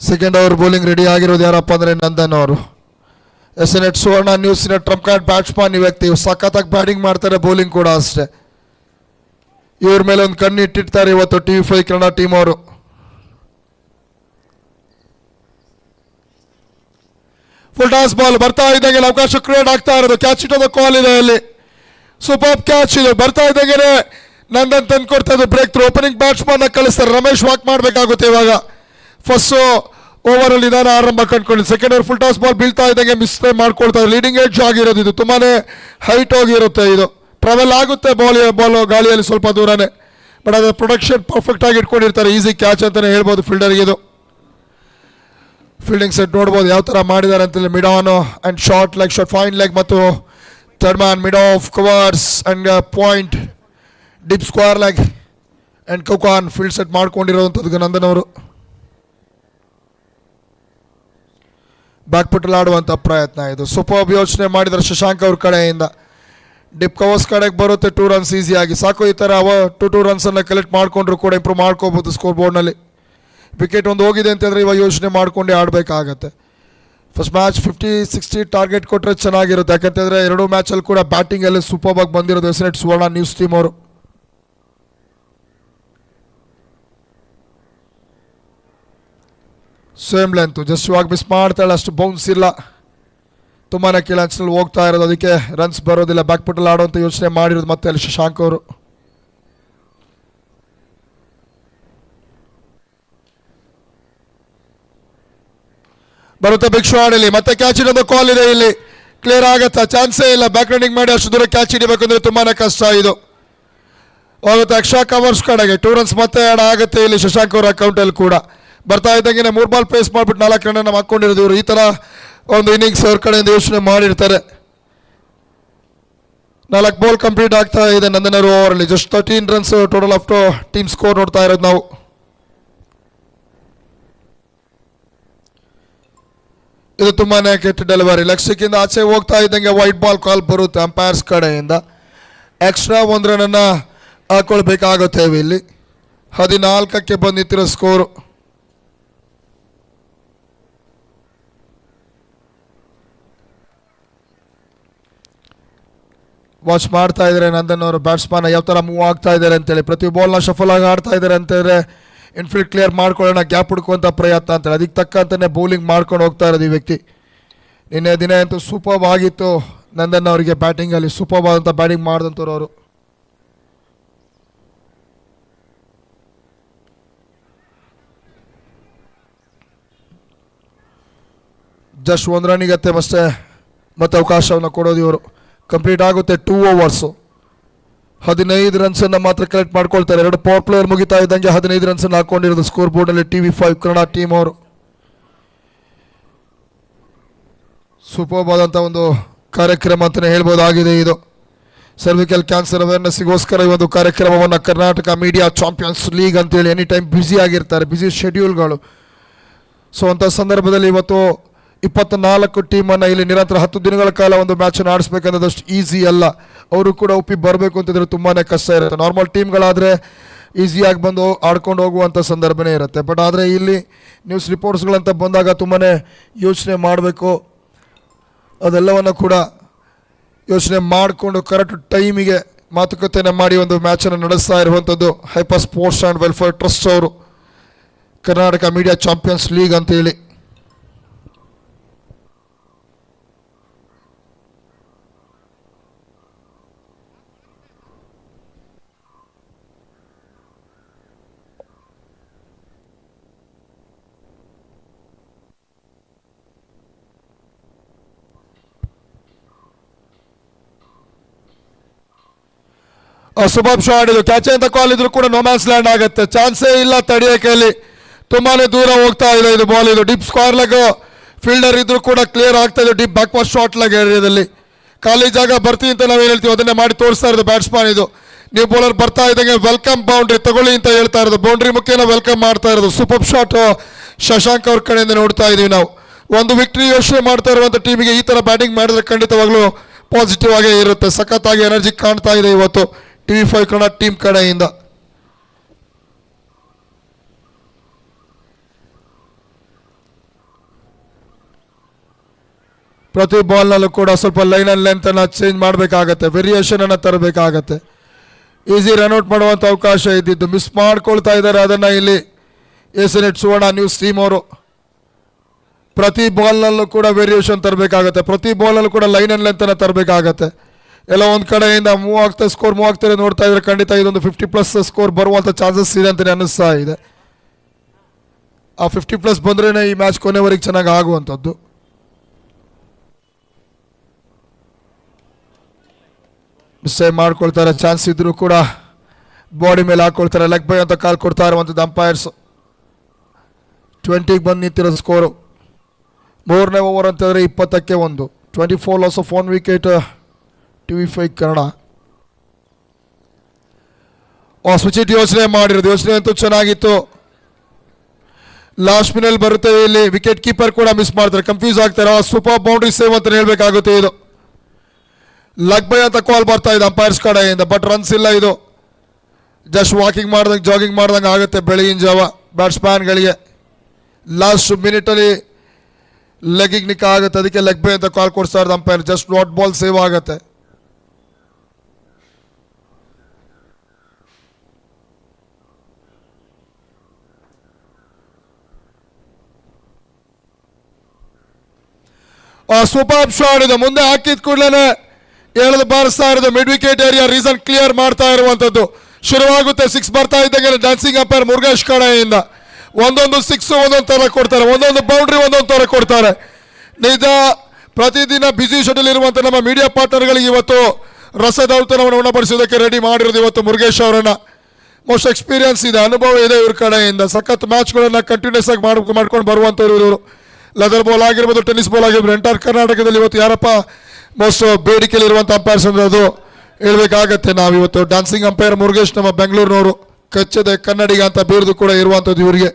Second over bowling ready ಆಗಿರೋದು ಯಾರಪ್ಪ ಅಂದರೆ ನಂದನ್ ಅವರು. SNH ಸುವರ್ಣ ನ್ಯೂಸಿನ ಟ್ರಂಪ್ ಕಾರ್ಡ್ ಬ್ಯಾಟ್ಸ್ಮನ್ ಈ ವ್ಯಕ್ತಿ. ಸಖತ್ತಾಗಿ ಬ್ಯಾಟಿಂಗ್ ಮಾಡ್ತಾರೆ, ಬೌಲಿಂಗ್ ಕೂಡ ಅಷ್ಟೇ. ಇವ್ರ ಮೇಲೆ ಒಂದು ಕಣ್ಣು ಇಟ್ಟಿರ್ತಾರೆ ಇವತ್ತು TV5 ಕನ್ನಡ ಟೀಮ್ ಅವರು. ಫುಲ್ ಟಾಸ್ ಬಾಲ್ ಬರ್ತಾ ಇದ್ದಂಗೆ ಅವಕಾಶ ಕ್ರಿಯೇಟ್ ಆಗ್ತಾ ಇರೋದು. ಕ್ಯಾಚ್ ಇಟ್ಟೋದು ಕಾಲ್ ಇದೆ ಅಲ್ಲಿ. ಸೂಪರ್ ಕ್ಯಾಚ್ ಇದು. ಬರ್ತಾ ಇದ್ದಂಗೆ ನಂದನ್ ತಂದು ಕೊಡ್ತಾ ಇದ್ದು ಬ್ರೇಕ್ ಥ್ರೂ. ಓಪನಿಂಗ್ ಬ್ಯಾಟ್ಸ್ಮನ್ ಕಳಿಸ್ತಾರೆ. ರಮೇಶ್ ವಾಕ್ ಮಾಡಬೇಕಾಗುತ್ತೆ ಇವಾಗ. ಫಸ್ಟ್ ಓವರ್ ಅಲ್ಲಿ ನಿಧಾನ ಆರಂಭ ಕಂಡ್ಕೊಂಡು second over full toss ball ಬೀಳ್ತಾ ಇದ್ದಂಗೆ ಮಿಸ್ ಮಾಡ್ಕೊಳ್ತಾರೆ. ಲೀಡಿಂಗ್ ಎಡ್ಜ್ ಆಗಿರೋದು ಇದು. ತುಂಬಾನೇ ಹೈಟ್ ಹೋಗಿರುತ್ತೆ ಇದು. ಟ್ರಾವೆಲ್ ಆಗುತ್ತೆ ಬಾಲ್ ಗಾಳಿಯಲ್ಲಿ ಸ್ವಲ್ಪ ದೂರನೇ, ಬಟ್ ಅದರ ಪ್ರೊಡಕ್ಷನ್ ಪರ್ಫೆಕ್ಟ್ ಆಗಿ ಇಟ್ಕೊಂಡಿರ್ತಾರೆ. ಈಸಿ ಕ್ಯಾಚ್ ಅಂತಲೇ ಹೇಳ್ಬೋದು ಫೀಲ್ಡರ್ಗೆ ಇದು. ಫೀಲ್ಡಿಂಗ್ ಸೆಟ್ ನೋಡ್ಬೋದು ಯಾವ ಥರ ಮಾಡಿದ್ದಾರೆ ಅಂತೇಳಿ. Mid on and short leg, short fine leg ಮತ್ತು third man mid off covers and point deep square leg and cow corner field set ಮಾಡ್ಕೊಂಡಿರೋವಂಥದ್ದು ನಂದನ್ ಅವರು. ಬ್ಯಾಕ್ ಪುಟ್ಟಲ್ಲಿ ಆಡುವಂಥ ಪ್ರಯತ್ನ ಇದು. ಸೂಪರ್ ಯೋಚನೆ ಮಾಡಿದರೆ ಶಶಾಂಕ್ ಅವ್ರ ಕಡೆಯಿಂದ. ಡಿಪ್ ಕವರ್ಸ್ ಕಡೆಗೆ ಬರುತ್ತೆ 2 ರನ್ಸ್ ಈಸಿಯಾಗಿ. ಸಾಕು ಈ ಥರ 2 ರನ್ಸನ್ನು ಕಲೆಕ್ಟ್ ಮಾಡಿಕೊಂಡ್ರು ಕೂಡ ಇಂಪ್ರೂವ್ ಮಾಡ್ಕೋಬೋದು ಸ್ಕೋರ್ ಬೋರ್ಡ್ನಲ್ಲಿ. ವಿಕೆಟ್ ಒಂದು ಹೋಗಿದೆ ಅಂತಂದರೆ ಇವಾಗ ಯೋಚನೆ ಮಾಡ್ಕೊಂಡೇ ಆಡಬೇಕಾಗತ್ತೆ. ಫಸ್ಟ್ ಮ್ಯಾಚ್ 50-60 ಟಾರ್ಗೆಟ್ ಕೊಟ್ಟರೆ ಚೆನ್ನಾಗಿರುತ್ತೆ. ಯಾಕಂತಂದರೆ 2 ಮ್ಯಾಚಲ್ಲಿ ಕೂಡ ಬ್ಯಾಟಿಂಗಲ್ಲಿ ಸೂಪರ್ ಆಗಿ ಬಂದಿರೋದು SNH ಸುವರ್ಣ ನ್ಯೂಸ್ ಟೀಮ್ ಅವರು. ಸೇಮ್ ಲೆಂತ್, ಜಸ್ಟ್ ಇವಾಗ ಮಿಸ್ ಮಾಡ್ತಾಳೆ, ಅಷ್ಟು ಬೌನ್ಸ್ ಇಲ್ಲ. ತುಂಬಾ ಕೀಳಂಚಿನಲ್ಲಿ ಹೋಗ್ತಾ ಇರೋದು, ಅದಕ್ಕೆ ರನ್ಸ್ ಬರೋದಿಲ್ಲ. ಬ್ಯಾಕ್ ಪುಟ್ಟಲ್ಲಿ ಆಡುವಂಥ ಯೋಚನೆ ಮಾಡಿರೋದು ಮತ್ತೆ ಅಲ್ಲಿ ಶಶಾಂಕ್ ಅವರು. ಬರುತ್ತೆ ಬಿಗ್ ಶಾಟ್ ಇಲ್ಲಿ. ಮತ್ತೆ ಕ್ಯಾಚ್ ಹಿಡಿಯೋದು ಕಾಲ್ ಇದೆ ಇಲ್ಲಿ. ಕ್ಲಿಯರ್ ಆಗತ್ತಾ? ಚಾನ್ಸೇ ಇಲ್ಲ. ಬ್ಯಾಕ್ ರನ್ನಿಂಗ್ ಮಾಡಿ ಅಷ್ಟು ದೂರ ಕ್ಯಾಚ್ ಹಿಡಿಬೇಕಂದ್ರೆ ತುಂಬಾ ಕಷ್ಟ ಇದು. ಹೋಗುತ್ತೆ ಎಕ್ಸ್ಟ್ರಾ ಕವರ್ಸ್ ಕಡೆಗೆ 2 ರನ್ಸ್ ಮತ್ತೆ ಆ್ಯಡ್ ಆಗುತ್ತೆ ಇಲ್ಲಿ ಶಶಾಂಕ್ ಅವರ ಅಕೌಂಟಲ್ಲಿ ಕೂಡ. ಬರ್ತಾ ಇದ್ದಂಗೆ 3 ಬಾಲ್ ಪೇಸ್ ಮಾಡಿಬಿಟ್ಟು 4 ರನ್ನನ್ನು ಹಾಕ್ಕೊಂಡಿರೋದು ಇವರು. ಈ ಥರ ಒಂದು ಇನ್ನಿಂಗ್ಸ್ ಅವ್ರ ಕಡೆಯಿಂದ ಯೋಚನೆ ಮಾಡಿರ್ತಾರೆ. 4 ಬಾಲ್ ಕಂಪ್ಲೀಟ್ ಆಗ್ತಾ ಇದೆ ನಂದನ್ ಅವರು ಓವರಲ್ಲಿ. Just 13 runs total of team score ನೋಡ್ತಾ ಇರೋದು ನಾವು. ಇದು ತುಂಬಾ ಕೆಟ್ಟ ಡೆಲಿವರಿ. ಲಕ್ಷ್ಯಕ್ಕಿಂತ ಆಚೆ ಹೋಗ್ತಾ ಇದ್ದಂಗೆ ವೈಟ್ ಬಾಲ್ ಕಾಲ್ ಬರುತ್ತೆ ಅಂಪೈರ್ಸ್ ಕಡೆಯಿಂದ. ಎಕ್ಸ್ಟ್ರಾ 1 ರನ್ನನ್ನು ಹಾಕೊಳ್ಬೇಕಾಗುತ್ತೆ ಇಲ್ಲಿ. 14ಕ್ಕೆ ಬಂದಿತ್ತಿರೋ ಸ್ಕೋರು. ವಾಚ್ ಮಾಡ್ತಾ ಇದ್ದಾರೆ ನಂದನ್ ಅವರು ಬ್ಯಾಟ್ಸ್ಮನ್ ಯಾವ ಥರ ಮೂವ್ ಆಗ್ತಾ ಇದ್ದಾರೆ ಅಂತೇಳಿ. ಪ್ರತಿ ಬಾಲ್ನ ಶಫಲ್ ಆಗಿ ಆಡ್ತಾ ಇದ್ದಾರೆ ಅಂತಂದರೆ ಇನ್ಫೀಲ್ಡ್ ಕ್ಲಿಯರ್ ಮಾಡ್ಕೊಳ್ಳೋಣ, ಗ್ಯಾಪ್ ಹುಡ್ಕುವಂಥ ಪ್ರಯತ್ನ ಅಂತೇಳಿ. ಅದಕ್ಕೆ ತಕ್ಕಂತಲೇ ಬೌಲಿಂಗ್ ಮಾಡ್ಕೊಂಡು ಹೋಗ್ತಾ ಇರೋದು ಈ ವ್ಯಕ್ತಿ. ನಿನ್ನೆ ದಿನ ಅಂತೂ ಸೂಪರ್ ಆಗಿತ್ತು ನಂದನ್ ಅವರಿಗೆ ಬ್ಯಾಟಿಂಗಲ್ಲಿ. ಸೂಪರ್ ಆದಂಥ ಬ್ಯಾಟಿಂಗ್ ಮಾಡಿದಂಥವ್ರು ಅವರು. ಜಸ್ಟ್ 1 ರನ್ನಿಗತ್ತೆ ಮತ್ತೆ ಅವಕಾಶವನ್ನು ಕೊಡೋದು ಇವರು. ಕಂಪ್ಲೀಟ್ ಆಗುತ್ತೆ 2 ಓವರ್ಸು. 15 ರನ್ಸನ್ನು ಮಾತ್ರ ಕಲೆಕ್ಟ್ ಮಾಡ್ಕೊಳ್ತಾರೆ. 2 ಪವರ್ ಪ್ಲೇಯರ್ ಮುಗಿತಾ ಇದ್ದಂಗೆ 15 ರನ್ಸನ್ನು ಹಾಕ್ಕೊಂಡಿರೋದು ಸ್ಕೋರ್ ಬೋರ್ಡಲ್ಲಿ TV5 ಕನ್ನಡ ಟೀಮ್ ಅವರು. ಸೂಪರ್ಬ್ ಆದಂಥ ಒಂದು ಕಾರ್ಯಕ್ರಮ ಅಂತಲೇ ಹೇಳ್ಬೋದಾಗಿದೆ ಇದು. ಸರ್ವಿಕಲ್ ಕ್ಯಾನ್ಸರ್ ಅವೇರ್ನೆಸ್ಗೋಸ್ಕರ ಈ ಒಂದು ಕಾರ್ಯಕ್ರಮವನ್ನು ಕರ್ನಾಟಕ ಮೀಡಿಯಾ ಚಾಂಪಿಯನ್ಸ್ ಲೀಗ್ ಅಂತೇಳಿ ಎನಿ ಟೈಮ್ ಬ್ಯುಸಿ ಆಗಿರ್ತಾರೆ, ಬ್ಯುಸಿ ಶೆಡ್ಯೂಲ್ಗಳು. ಸೊ ಅಂಥ ಸಂದರ್ಭದಲ್ಲಿ ಇವತ್ತು 24 ಟೀಮನ್ನು ಇಲ್ಲಿ ನಿರಂತರ 10 ದಿನಗಳ ಕಾಲ ಒಂದು ಮ್ಯಾಚನ್ನು ಆಡಿಸ್ಬೇಕನ್ನೋದಷ್ಟು ಈಸಿ ಅಲ್ಲ. ಅವರು ಕೂಡ ಒಪ್ಪಿ ಬರಬೇಕು ಅಂತಂದರೆ ತುಂಬಾ ಕಷ್ಟ ಇರುತ್ತೆ. ನಾರ್ಮಲ್ ಟೀಮ್ಗಳಾದರೆ ಈಸಿಯಾಗಿ ಬಂದು ಆಡ್ಕೊಂಡು ಹೋಗುವಂಥ ಸಂದರ್ಭನೇ ಇರುತ್ತೆ. ಬಟ್ ಆದರೆ ಇಲ್ಲಿ ನ್ಯೂಸ್ ರಿಪೋರ್ಟ್ಸ್ಗಳಂತ ಬಂದಾಗ ತುಂಬಾ ಯೋಚನೆ ಮಾಡಬೇಕು. ಅದೆಲ್ಲವನ್ನು ಕೂಡ ಯೋಚನೆ ಮಾಡಿಕೊಂಡು ಕರೆಕ್ಟ್ ಟೈಮಿಗೆ ಮಾತುಕತೆಯನ್ನು ಮಾಡಿ ಒಂದು ಮ್ಯಾಚನ್ನು ನಡೆಸ್ತಾ ಇರುವಂಥದ್ದು hyper sports and welfare trust ಅವರು, ಕರ್ನಾಟಕ ಮೀಡಿಯಾ ಚಾಂಪಿಯನ್ಸ್ ಲೀಗ್ ಅಂತೇಳಿ. ಸುಭಾಬ್ ಶಾ ಆಡಿದ್ರು, ಕ್ಯಾಚ್ ಅಂತ ಕಾಲ್ ಇದ್ರು ಕೂಡ ನೋ ಮ್ಯಾನ್ಸ್ ಲ್ಯಾಂಡ್ ಆಗುತ್ತೆ, ಚಾನ್ಸೇ ಇಲ್ಲ ತಡೆಯೋಕೆ. ಅಲ್ಲಿ ತುಂಬಾ ದೂರ ಹೋಗ್ತಾ ಇದೆ ಇದು ಬಾಲ್. ಇದು ಡಿಪ್ ಸ್ಕ್ವೇರ್ ಲೆಗ್ ಫೀಲ್ಡರ್ ಇದ್ರು ಕೂಡ ಕ್ಲಿಯರ್ ಆಗ್ತಾ ಇದೆ ಡಿಪ್ ಬ್ಯಾಕ್ವರ್ಡ್ ಶಾರ್ಟ್ ಲೆಗ್ ಏರಿಯಾದಲ್ಲಿ. ಖಾಲಿ ಜಾಗ ಬರ್ತೀವಿ ಅಂತ ನಾವೇನು ಹೇಳ್ತೀವಿ ಅದನ್ನೇ ಮಾಡಿ ತೋರಿಸ್ತಾ ಇರೋದು ಬ್ಯಾಟ್ಸ್ಮನ್. ಇದು ನೀವು ಬೌಲರ್ ಬರ್ತಾ ಇದ್ದಂಗೆ ವೆಲ್ಕಮ್ ಬೌಂಡ್ರಿ ತಗೊಳ್ಳಿ ಅಂತ ಹೇಳ್ತಾ ಇರೋದು, ಬೌಂಡ್ರಿ ಮುಖ್ಯನ ವೆಲ್ಕಮ್ ಮಾಡ್ತಾ ಇರೋದು. ಸೂಪರ್ ಶಾಟ್ ಶಶಾಂಕ್ ಅವ್ರ ಕಡೆಯಿಂದ ನೋಡ್ತಾ ಇದೀವಿ ನಾವು. ಒಂದು ವಿಕ್ಟ್ರಿ ಯೋಚನೆ ಮಾಡ್ತಾ ಇರುವಂಥ ಟೀಮಿಗೆ ಈ ಥರ ಬ್ಯಾಟಿಂಗ್ ಮಾಡಿದ್ರೆ ಖಂಡಿತವಾಗ್ಲೂ ಪಾಸಿಟಿವ್ ಆಗೇ ಇರುತ್ತೆ. ಸಖತ್ತಾಗಿ ಎನರ್ಜಿ ಕಾಣ್ತಾ ಇದೆ ಇವತ್ತು TV5 ಕನ್ನಡ ಟೀಮ್ ಕಡೆಯಿಂದ. ಪ್ರತಿ ಬಾಲ್ನಲ್ಲೂ ಕೂಡ ಸ್ವಲ್ಪ ಲೈನ್ ಅಂಡ್ ಲೆಂತ್ ಅನ್ನು ಚೇಂಜ್ ಮಾಡಬೇಕಾಗತ್ತೆ, ವೇರಿಯೇಷನ್ ಅನ್ನು ತರಬೇಕಾಗತ್ತೆ. ಈಸಿ ರನ್ಔಟ್ ಮಾಡುವಂಥ ಅವಕಾಶ ಇದ್ದಿದ್ದು ಮಿಸ್ ಮಾಡ್ಕೊಳ್ತಾ ಇದ್ದಾರೆ. ಅದನ್ನು ಇಲ್ಲಿ ಎಸ್.ಎನ್. ಸುವರ್ಣ ನ್ಯೂಸ್ ಟೀಮ್ ಅವರು ಪ್ರತಿ ಬಾಲ್ನಲ್ಲೂ ಕೂಡ ವೇರಿಯೇಷನ್ ತರಬೇಕಾಗತ್ತೆ, ಪ್ರತಿ ಬಾಲ್ನಲ್ಲೂ ಕೂಡ ಲೈನ್ ಅಂಡ್ ಲೆಂತ್ ಅನ್ನು ತರಬೇಕಾಗತ್ತೆ. ಎಲ್ಲ ಒಂದು ಕಡೆಯಿಂದ ಸ್ಕೋರ್ ಮೂವ್ ಆಗ್ತಾರೆ ನೋಡ್ತಾ ಇದ್ರೆ ಖಂಡಿತ ಇದೊಂದು 50+ ಸ್ಕೋರ್ ಬರುವಂಥ ಚಾನ್ಸಸ್ ಇದೆ ಅಂತಲೇ ಅನ್ನಿಸ್ತಾ ಇದೆ. ಆ 50+ ಬಂದ್ರೇ ಈ ಮ್ಯಾಚ್ ಕೊನೆವರೆಗೆ ಚೆನ್ನಾಗಿ ಆಗುವಂಥದ್ದು. ಮಿಸ್ಟೇಕ್ ಮಾಡ್ಕೊಳ್ತಾರೆ, ಚಾನ್ಸ್ ಇದ್ರೂ ಕೂಡ ಬಾಡಿ ಮೇಲೆ ಹಾಕ್ಕೊಳ್ತಾರೆ. ಲೆಗ್ ಬೈ ಅಂತ ಕಾಲ್ ಕೊಡ್ತಾ ಇರುವಂಥದ್ದು ಅಂಪೈರ್ಸ್. 20ಗೆ ಬಂದು ನಿಂತಿರೋ ಸ್ಕೋರು. 3ನೇ ಓವರ್ ಅಂತಂದರೆ 20ಕ್ಕೆ 1. 24 loss of 1 wicket TV5 Kannada. Switch it ಯೋಚನೆ ಮಾಡಿರೋದು, ಯೋಚನೆ ಅಂತೂ ಚೆನ್ನಾಗಿತ್ತು. ಲಾಸ್ಟ್ ಮಿನಲ್ಲಿ ಬರುತ್ತೆ ಇಲ್ಲಿ. ವಿಕೆಟ್ ಕೀಪರ್ ಕೂಡ ಮಿಸ್ ಮಾಡ್ತಾರೆ, ಕನ್ಫ್ಯೂಸ್ ಆಗ್ತಾರೆ. ಸೂಪರ್ ಬೌಂಡ್ರಿ ಸೇವ್ ಅಂತ ಹೇಳ್ಬೇಕಾಗುತ್ತೆ. ಇದು ಲೆಗ್ ಬೈ ಅಂತ ಕಾಲ್ ಬರ್ತಾ ಇದೆ ಅಂಪೈರ್ಸ್ ಕಡೆಯಿಂದ, ಬಟ್ ರನ್ಸ್ ಇಲ್ಲ. ಇದು ಜಸ್ಟ್ ವಾಕಿಂಗ್ ಮಾಡ್ದಂಗೆ ಜಾಗಿಂಗ್ ಮಾಡ್ದಂಗೆ ಆಗುತ್ತೆ ಬೆಳಗಿನ ಜಾವ ಬ್ಯಾಟ್ಸ್ಮ್ಯಾನ್ಗಳಿಗೆ. ಲಾಸ್ಟ್ ಮಿನಿಟಲ್ಲಿ ಲೆಗ್ಗಿಗೆ ನಿಕ್ಕ ಆಗುತ್ತೆ, ಅದಕ್ಕೆ ಲೆಗ್ ಬೈ ಅಂತ ಕಾಲ್ ಕೊಡ್ತಾ ಇರೋದು umpire. Just not ball save ಆಗುತ್ತೆ. ಸೂಪರ್ ಶಾಟ್ ಇದೆ, ಮುಂದೆ ಹಾಕಿದ ಕೂಡಲೇ ಎಳೆದು ಬಾರಿಸ್ತಾ ಇರೋದು mid wicket area reason clear ಮಾಡ್ತಾ ಇರುವಂಥದ್ದು. ಶುರುವಾಗುತ್ತೆ, 6 ಬರ್ತಾ ಇದ್ದಂಗೆ ಡ್ಯಾನ್ಸಿಂಗ್ ಅಂಪೈರ್ ಮುರುಗೇಶ್ ಕಡೆಯಿಂದ ಒಂದೊಂದು 6 ಒಂದೊಂದು ಥರ ಕೊಡ್ತಾರೆ, ಒಂದೊಂದು ಬೌಂಡ್ರಿ ಒಂದೊಂದು ಥರ ಕೊಡ್ತಾರೆ. ನಿಜ ಪ್ರತಿದಿನ ಬ್ಯುಸಿ ಶೆಡ್ಯೂಲ್ ಇರುವಂಥ ನಮ್ಮ ಮೀಡಿಯಾ ಪಾರ್ಟ್ನರ್ಗಳಿಗೆ ಇವತ್ತು ರಸದೌತಣವನ್ನು ಉಣಬಡಿಸೋದಕ್ಕೆ ರೆಡಿ ಮಾಡಿರೋದು ಇವತ್ತು ಮುರುಗೇಶ್ ಅವರನ್ನು. ಮೋಸ್ಟ್ ಎಕ್ಸ್ಪೀರಿಯನ್ಸ್ ಇದೆ, ಅನುಭವ ಇದೆ ಇವ್ರ ಕಡೆಯಿಂದ. ಸಖತ್ ಮ್ಯಾಚ್ಗಳನ್ನು ಕಂಟಿನ್ಯೂಸ್ ಆಗಿ ಮಾಡ್ಕೊಂಡು ಬರುವಂಥವ್ರು ಇವರು. ಲೆದರ್ ಬಾಲ್ ಆಗಿರ್ಬೋದು, ಟೆನ್ನಿಸ್ ಬಾಲ್ ಆಗಿರ್ಬೋದು, ಎಂಟೈರ್ ಕರ್ನಾಟಕದಲ್ಲಿ ಇವತ್ತು ಯಾರಪ್ಪ ಮೋಸ್ಟ್ ಬೇಡಿಕೆಯಲ್ಲಿರುವಂಥ ಅಂಪೈರ್ಸ್ ಅಂದರೆ ಅದು ಹೇಳ್ಬೇಕಾಗತ್ತೆ ನಾವು. ಇವತ್ತು ಡ್ಯಾನ್ಸಿಂಗ್ ಅಂಪೈರ್ ಮುರುಗೇಶ್ ನಮ್ಮ ಬೆಂಗಳೂರಿನವರು, ಕಚ್ಚದೆ ಕನ್ನಡಿಗ ಅಂತ ಬಿರುದು ಕೂಡ ಇರುವಂಥದ್ದು ಇವರಿಗೆ.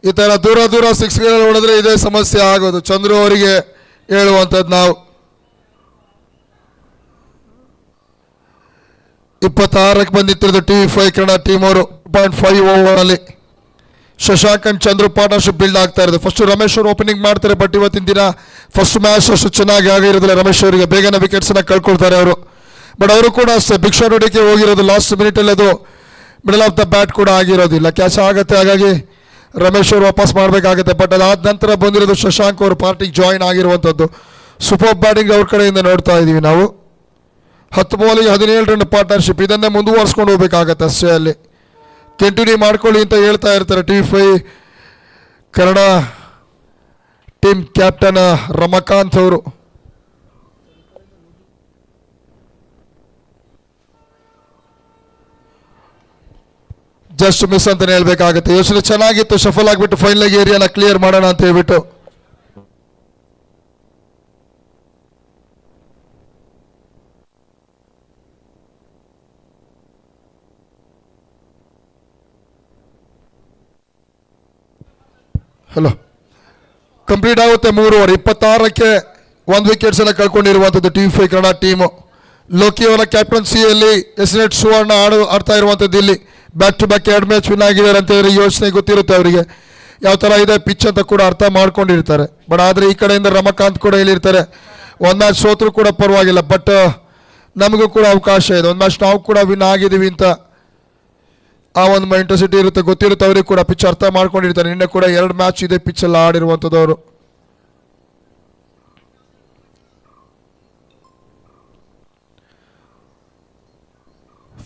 ಈ ಥರ ದೂರ ದೂರ 6ಗಳಲ್ಲಿ ಹೊಡೆದ್ರೆ ಇದೇ ಸಮಸ್ಯೆ ಆಗೋದು. ಚಂದ್ರು ಅವರಿಗೆ ಹೇಳುವಂಥದ್ದು ನಾವು. 26ಕ್ಕೆ ಬಂದಿತ್ತಿರೋದು TV5 ಕನ್ನಡ ಟೀಮ್ ಅವರು. 0.5 ಓವರಲ್ಲಿ Shashank and Chandru partnership build ಆಗ್ತಾ ಇರೋದು. ಫಸ್ಟ್ ರಮೇಶ್ ಅವರು ಓಪನಿಂಗ್ ಮಾಡ್ತಾರೆ, ಬಟ್ ಇವತ್ತಿನ ದಿನ ಫಸ್ಟ್ ಮ್ಯಾಚ್ ಅಷ್ಟು ಚೆನ್ನಾಗಿ ಆಗಿರೋದಿಲ್ಲ ರಮೇಶ್ ಅವರಿಗೆ. ಬೇಗನೆ ವಿಕೆಟ್ಸನ್ನು ಕಳ್ಕೊಳ್ತಾರೆ ಅವರು. ಬಟ್ ಅವರು ಕೂಡ ಅಷ್ಟೇ ಬಿಗ್ ಶಾಟ್ ಹೊಡಿಕೆ ಹೋಗಿರೋದು ಲಾಸ್ಟ್ ಮಿನಿಟಲ್ಲಿ. ಅದು ಮಿಡಲ್ ಆಫ್ ದ ಬ್ಯಾಟ್ ಕೂಡ ಆಗಿರೋದಿಲ್ಲ, ಕ್ಯಾಚ್ ಆಗುತ್ತೆ. ಹಾಗಾಗಿ ರಮೇಶ್ ಅವರು ವಾಪಸ್ ಮಾಡಬೇಕಾಗುತ್ತೆ. ಬಟ್ ಅದಾದ ನಂತರ ಬಂದಿರೋದು ಶಶಾಂಕ್ ಅವರು ಪಾರ್ಟಿಗೆ ಜಾಯಿನ್ ಆಗಿರುವಂಥದ್ದು. ಸೂಪರ್ ಬ್ಯಾಟಿಂಗ್ ಅವ್ರ ಕಡೆಯಿಂದ ನೋಡ್ತಾ ಇದ್ದೀವಿ ನಾವು. 10 ಬಾಲಿಗೆ 17 ರನ್ ಪಾರ್ಟ್ನರ್ಶಿಪ್, ಇದನ್ನೇ ಮುಂದುವರ್ಸ್ಕೊಂಡು ಹೋಗ್ಬೇಕಾಗತ್ತೆ ಅಷ್ಟೇ. ಅಲ್ಲಿ ಕಂಟಿನ್ಯೂ ಮಾಡ್ಕೊಳ್ಳಿ ಅಂತ ಹೇಳ್ತಾ ಇರ್ತಾರೆ TV5 Kannada team captain Ramakant ಅವರು. ಜಸ್ಟ್ ಮಿಸ್ ಅಂತಾನೆ ಹೇಳ್ಬೇಕಾಗತ್ತೆ. ಯೋಚನೆ ಚೆನ್ನಾಗಿತ್ತು, ಶಫಲ್ ಆಗಿಬಿಟ್ಟು ಫೈನಲ್ ಏರಿಯಾನ ಕ್ಲಿಯರ್ ಮಾಡೋಣ ಅಂತ ಹೇಳ್ಬಿಟ್ಟು. ಹಲೋ, ಕಂಪ್ಲೀಟ್ ಆಗುತ್ತೆ 3 ಓವರ್. 26ಕ್ಕೆ 1 ವಿಕೆಟ್ಸ್ ಅನ್ನ ಕಳ್ಕೊಂಡಿರುವಂಥದ್ದು TV5 ಕನ್ನಡ ಟೀಮು. ಲೋಕಿ ಅವರ ಕ್ಯಾಪ್ಟನ್ಸಿಯಲ್ಲಿ ಎಸ್ನೆಟ್ ಸುವರ್ಣ ಆಡ್ತಾ ಇರುವಂಥದ್ದು. ಇಲ್ಲಿ back to back 2 match win ಆಗಿದ್ದಾರೆ ಅಂತ ಹೇಳಿ ಯೋಚನೆ ಗೊತ್ತಿರುತ್ತೆ ಅವರಿಗೆ, ಯಾವ ಥರ ಇದೆ ಪಿಚ್ ಅಂತ ಕೂಡ ಅರ್ಥ ಮಾಡ್ಕೊಂಡಿರ್ತಾರೆ. ಬಟ್ ಆದರೆ ಈ ಕಡೆಯಿಂದ ರಮಕಾಂತ್ ಕೂಡ ಇಲ್ಲಿರ್ತಾರೆ. 1 ಮ್ಯಾಚ್ ಸೋತ್ರು ಕೂಡ ಪರವಾಗಿಲ್ಲ, ಬಟ್ ನಮಗೂ ಕೂಡ ಅವಕಾಶ ಇದೆ, 1 ಮ್ಯಾಚ್ ನಾವು ಕೂಡ ವಿನ್ ಆಗಿದ್ದೀವಿ ಅಂತ ಆ ಒಂದು ಇಂಟೆನ್ಸಿಟಿ ಇರುತ್ತೆ, ಗೊತ್ತಿರುತ್ತೆ ಅವ್ರಿಗೆ ಕೂಡ. ಪಿಚ್ ಅರ್ಥ ಮಾಡ್ಕೊಂಡಿರ್ತಾರೆ. ನಿನ್ನೆ ಕೂಡ 2 ಮ್ಯಾಚ್ ಇದೆ ಪಿಚ್ಚಲ್ಲಿ ಆಡಿರುವಂಥದ್ದು ಅವರು.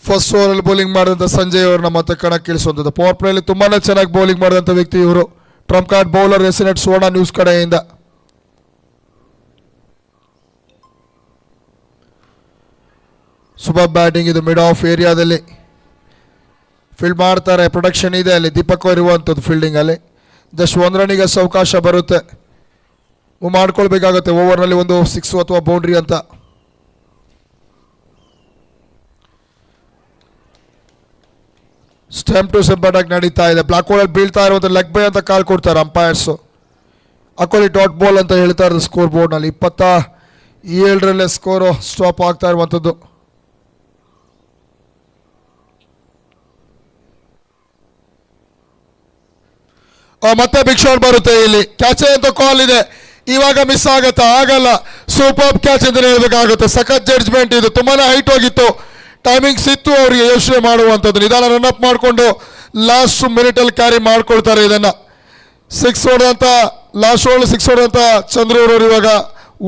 ಫಸ್ಟ್ ಓವರಲ್ಲಿ ಬೌಲಿಂಗ್ ಮಾಡಿದಂಥ ಸಂಜಯ್ ಅವ್ರನ್ನ ಮತ್ತೆ ಕಣಕ್ಕೆ ಇಳಿಸುವಂಥದ್ದು. ಪವರ್ ಪ್ಲೇಯಲ್ಲಿ ತುಂಬಾ ಚೆನ್ನಾಗಿ ಬೌಲಿಂಗ್ ಮಾಡಿದಂಥ ವ್ಯಕ್ತಿ ಇವರು. ಟ್ರಂಪ್ ಕಾರ್ಡ್ ಬೌಲರ್ ಎಸ್ನೆಟ್ ಸುವರ್ಣ ನ್ಯೂಸ್ ಕಡೆಯಿಂದ. ಸೂಪರ್ ಬ್ಯಾಟಿಂಗ್ ಇದು. ಮಿಡ್ ಆಫ್ ಏರಿಯಾದಲ್ಲಿ ಫೀಲ್ಡ್ ಮಾಡ್ತಾರೆ, ಪ್ರೊಡಕ್ಷನ್ ಇದೆ ಅಲ್ಲಿ. ದೀಪಕ್ ಅವರು ಇರುವಂಥದ್ದು ಫೀಲ್ಡಿಂಗಲ್ಲಿ. ಜಸ್ಟ್ 1 ರನ್ನಿಗೆ ಅವಕಾಶ ಬರುತ್ತೆ, ಮಾಡ್ಕೊಳ್ಬೇಕಾಗುತ್ತೆ ಓವರ್ನಲ್ಲಿ ಒಂದು 6 ಅಥವಾ ಬೌಂಡ್ರಿ ಅಂತ. ಸ್ಟೆಂಪ್ ಟು ಸ್ಟೆಂಪ್ ಅಟ್ಯಾಕ್ ನಡೀತಾ ಇದೆ. ಬ್ಲಾಕ್ ಬಾಲಲ್ಲಿ ಬೀಳ್ತಾ ಇರುವಂಥ ಲೆಗ್ ಬೈ ಅಂತ ಕಾಲ್ ಕೊಡ್ತಾರೆ ಅಂಪೈರ್ಸು. ಅಕೋಲಿ ಡಾಟ್ ಬಾಲ್ ಅಂತ ಹೇಳ್ತಾ ಇರೋದು ಸ್ಕೋರ್ ಬೋರ್ಡ್ನಲ್ಲಿ. 27ರಲ್ಲೇ ಸ್ಕೋರು ಸ್ಟಾಪ್ ಆಗ್ತಾ ಇರುವಂಥದ್ದು. ಮತ್ತೆ ಬಿಗ್ ಶಾಟ್ ಬರುತ್ತೆ ಇಲ್ಲಿ. ಕ್ಯಾಚ್ ಅಂತ ಕಾಲ್ ಇದೆ, ಇವಾಗ ಮಿಸ್ ಆಗುತ್ತಾ? ಆಗಲ್ಲ. ಸೂಪರ್ ಕ್ಯಾಚ್ ಅಂತ ಹೇಳ್ಬೇಕಾಗುತ್ತೆ. ಸಖತ್ ಜಡ್ಜ್ಮೆಂಟ್ ಇದು. ತುಂಬಾನೇ ಹೈಟ್ ಹೋಗಿತ್ತು, ಟೈಮಿಂಗ್ಸ್ ಇತ್ತು ಅವರಿಗೆ ಯೋಚನೆ ಮಾಡುವಂಥದ್ದು. ನಿಧಾನ ರನ್ ಅಪ್ ಮಾಡಿಕೊಂಡು ಲಾಸ್ಟ್ ಮಿನಿಟಲ್ಲಿ ಕ್ಯಾರಿ ಮಾಡ್ಕೊಳ್ತಾರೆ ಇದನ್ನು. 6 ಹೊಡೆದಂಥ ಲಾಸ್ಟ್ ಓವರ್ 6 ಹೊಡೆದಂಥ ಚಂದ್ರೂರವರು ಇವಾಗ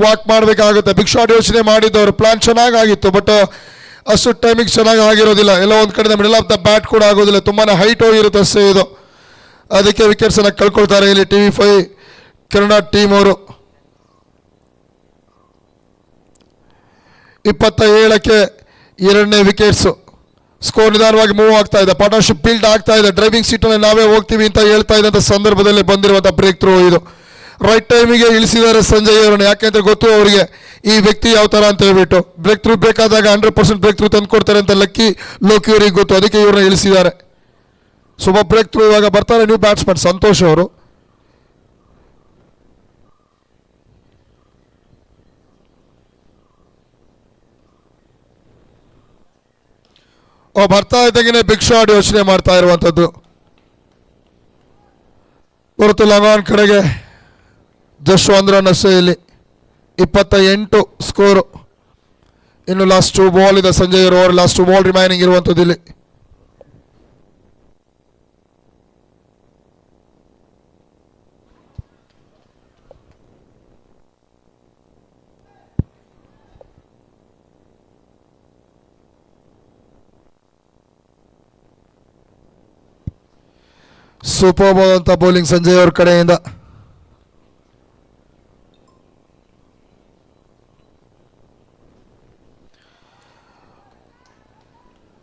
ವಾಕ್ ಮಾಡಬೇಕಾಗುತ್ತೆ. ಬಿಗ್ ಶಾಟ್ ಯೋಚನೆ ಮಾಡಿದ್ದವರು. ಪ್ಲಾನ್ ಚೆನ್ನಾಗಿತ್ತು, ಬಟ್ ಅಷ್ಟು ಟೈಮಿಂಗ್ ಚೆನ್ನಾಗಿ ಆಗಿರೋದಿಲ್ಲ. ಎಲ್ಲ ಒಂದು ಕಡೆ ಮಿಡಲ್ ಆಫ್ ದ ಬ್ಯಾಟ್ ಕೂಡ ಆಗೋದಿಲ್ಲ, ತುಂಬಾ ಹೈಟ್ ಹೋಗಿರುತ್ತೆ ಅಷ್ಟೇ ಇದು. ಅದಕ್ಕೆ ವಿಕೆಟ್ಸನ್ನು ಕಳ್ಕೊಳ್ತಾರೆ ಇಲ್ಲಿ TV5 ಕನ್ನಡ ಟೀಮ್ ಅವರು. 27ಕ್ಕೆ 2ನೇ ವಿಕೆಟ್ಸು. ಸ್ಕೋರ್ ನಿಧಾನವಾಗಿ ಮೂವ್ ಆಗ್ತಾ ಇದೆ, ಪಾರ್ಟ್ನರ್ಶಿಪ್ ಬಿಲ್ಡ್ ಆಗ್ತಾ ಇದೆ. ಡ್ರೈವಿಂಗ್ ಸೀಟಲ್ಲಿ ನಾವೇ ಹೋಗ್ತೀವಿ ಅಂತ ಹೇಳ್ತಾ ಇದ್ದಂಥ ಸಂದರ್ಭದಲ್ಲಿ ಬಂದಿರುವಂಥ ಬ್ರೇಕ್ ಥ್ರೂ ಇದು. ರೈಟ್ ಟೈಮಿಗೆ ಇಳಿಸಿದ್ದಾರೆ ಸಂಜಯ್ ಅವರನ್ನು. ಯಾಕೆಂದ್ರೆ ಗೊತ್ತು ಅವರಿಗೆ ಈ ವ್ಯಕ್ತಿ ಯಾವ ಥರ ಅಂತ ಹೇಳ್ಬಿಟ್ಟು. ಬ್ರೇಕ್ ಥ್ರೂ ಬೇಕಾದಾಗ 100% ಬ್ರೇಕ್ ಥ್ರೂ ತಂದು ಕೊಡ್ತಾರೆ ಅಂತ ಲಕ್ಕಿ ಲೋಕಿ ಅವರಿಗೆ ಗೊತ್ತು, ಅದಕ್ಕೆ ಇವ್ರನ್ನ ಇಳಿಸಿದ್ದಾರೆ. ಸೂಪರ್ ಬ್ರೇಕ್ ಥ್ರೂ ಇವಾಗ ಬರ್ತಾರೆ ನ್ಯೂ ಬ್ಯಾಟ್ಸ್ಮನ್ ಸಂತೋಷ್ ಅವರು. ಬರ್ತಾ ಇದ್ದಾಗೇನೆ ಬಿಗ್ ಶಾಟ್ ಯೋಚನೆ ಮಾಡ್ತಾ ಇರುವಂಥದ್ದು. ಹೊರತು ಲಗಾನ್ ಕಡೆಗೆ ಜಸ್ಟ್ 1 ರನ್ ಅಷ್ಟೇ ಇಲ್ಲಿ. 28 ಸ್ಕೋರು. ಇನ್ನು ಲಾಸ್ಟ್ 2 ಬಾಲ್ ಇದೆ Sanjay over. Last 2 ball remaining ಇರುವಂಥದ್ದು ಇಲ್ಲಿ. ಸೂಪರ್ ಅಂತ ಬೌಲಿಂಗ್ ಸಂಜಯ್ ಅವ್ರ ಕಡೆಯಿಂದ.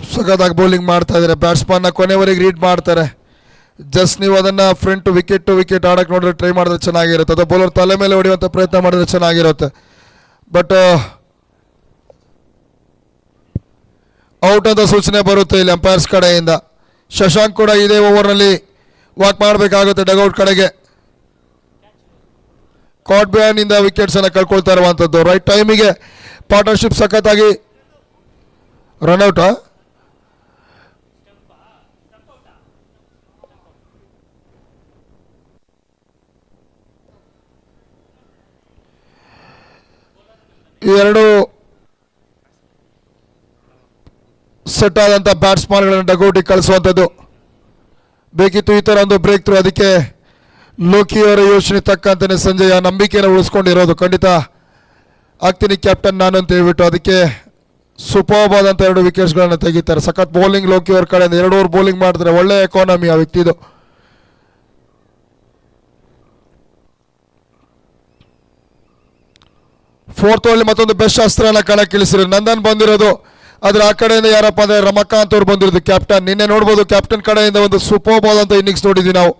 ಸಖತ್ತಾಗಿ ಬೌಲಿಂಗ್ ಮಾಡ್ತಾ ಇದ್ದಾರೆ. ಬ್ಯಾಟ್ಸ್ಮನ್ನ ಕೊನೆವರೆಗೆ ರೀಡ್ ಮಾಡ್ತಾರೆ. ಜಸ್ಟ್ ನೀವು ಅದನ್ನು ಫ್ರಂಟ್ ವಿಕೆಟ್ ಟು ವಿಕೆಟ್ ಆಡಕ್ಕೆ ನೋಡಿದ್ರೆ ಟ್ರೈ ಮಾಡಿದ್ರೆ ಚೆನ್ನಾಗಿರುತ್ತೆ, ಅಥವಾ ಬೌಲರ್ ತಲೆ ಮೇಲೆ ಹೊಡೆಯುವಂಥ ಪ್ರಯತ್ನ ಮಾಡಿದ್ರೆ ಚೆನ್ನಾಗಿರುತ್ತೆ. ಬಟ್ ಔಟ್ ಅಂತ ಸೂಚನೆ ಬರುತ್ತೆ ಇಲ್ಲಿ ಅಂಪೈರ್ಸ್ ಕಡೆಯಿಂದ. ಶಶಾಂಕ್ ಕೂಡ ಇದೇ ಓವರ್ನಲ್ಲಿ ವಾಕ್ ಮಾಡಬೇಕಾಗುತ್ತೆ ಡಗೌಟ್ ಕಡೆಗೆ. ಕಾಟ್ ಬ್ಯಾನಿಂದ ವಿಕೆಟ್ಸನ್ನು ಕಳ್ಕೊಳ್ತಾ ಇರುವಂಥದ್ದು. ರೈಟ್ ಟೈಮಿಗೆ ಪಾರ್ಟ್ನರ್ಶಿಪ್ ಸಖತ್ತಾಗಿ ರನ್ಔಟಾ. ಇವೆರಡು ಸೆಟ್ ಆದಂಥ ಬ್ಯಾಟ್ಸ್ಮನ್ಗಳನ್ನು ಡಗೌಟಿಗೆ ಕಳಿಸುವಂಥದ್ದು. ಬೇಕಿತ್ತು ಈ ಥರ ಒಂದು ಬ್ರೇಕ್ ಥ್ರೂ. ಅದಕ್ಕೆ ಲೋಕಿಯವರ ಯೋಚನೆ ತಕ್ಕಂತಾನೆ ಸಂಜಯ್ ಆ ನಂಬಿಕೆಯನ್ನು ಉಳಿಸ್ಕೊಂಡಿರೋದು. ಖಂಡಿತ ಆಗ್ತೀನಿ ಕ್ಯಾಪ್ಟನ್ ನಾನು ಅಂತ ಹೇಳ್ಬಿಟ್ಟು ಅದಕ್ಕೆ ಸೂಪರ್ಬ್ ಆದಂಥ 2 ವಿಕೆಟ್ಸ್ಗಳನ್ನು ತೆಗಿತಾರೆ. ಸಖತ್ ಬೌಲಿಂಗ್ ಲೋಕಿಯವರ ಕಡೆಯಿಂದ 2 ಓವರ್ ಬೌಲಿಂಗ್ ಮಾಡ್ತಾರೆ. ಒಳ್ಳೆ ಎಕಾನಮಿ ಆ ವ್ಯಕ್ತಿದು. ಫೋರ್ತ್ ಓವರ್ಲಿ ಮತ್ತೊಂದು ಬೆಸ್ಟ್ ಅಸ್ತ್ರನ ಕಣಕ್ಕಿಳಿಸಿದ್ರು. ನಂದನ್ ಬಂದಿರೋದು, ಆದ್ರೆ ಆ ಕಡೆಯಿಂದ ಯಾರಪ್ಪ ಅಂದ್ರೆ ರಮಕಾಂತ್ ಅವ್ರು ಬಂದಿರೋದು ಕ್ಯಾಪ್ಟನ್. ನಿನ್ನೆ ನೋಡ್ಬೋದು ಕ್ಯಾಪ್ಟನ್ ಕಡೆಯಿಂದ ಒಂದು ಸೂಪರ್ಬ್ ಆದಂಥ ಇನ್ನಿಂಗ್ಸ್ ನೋಡಿದ್ವಿ ನಾವು.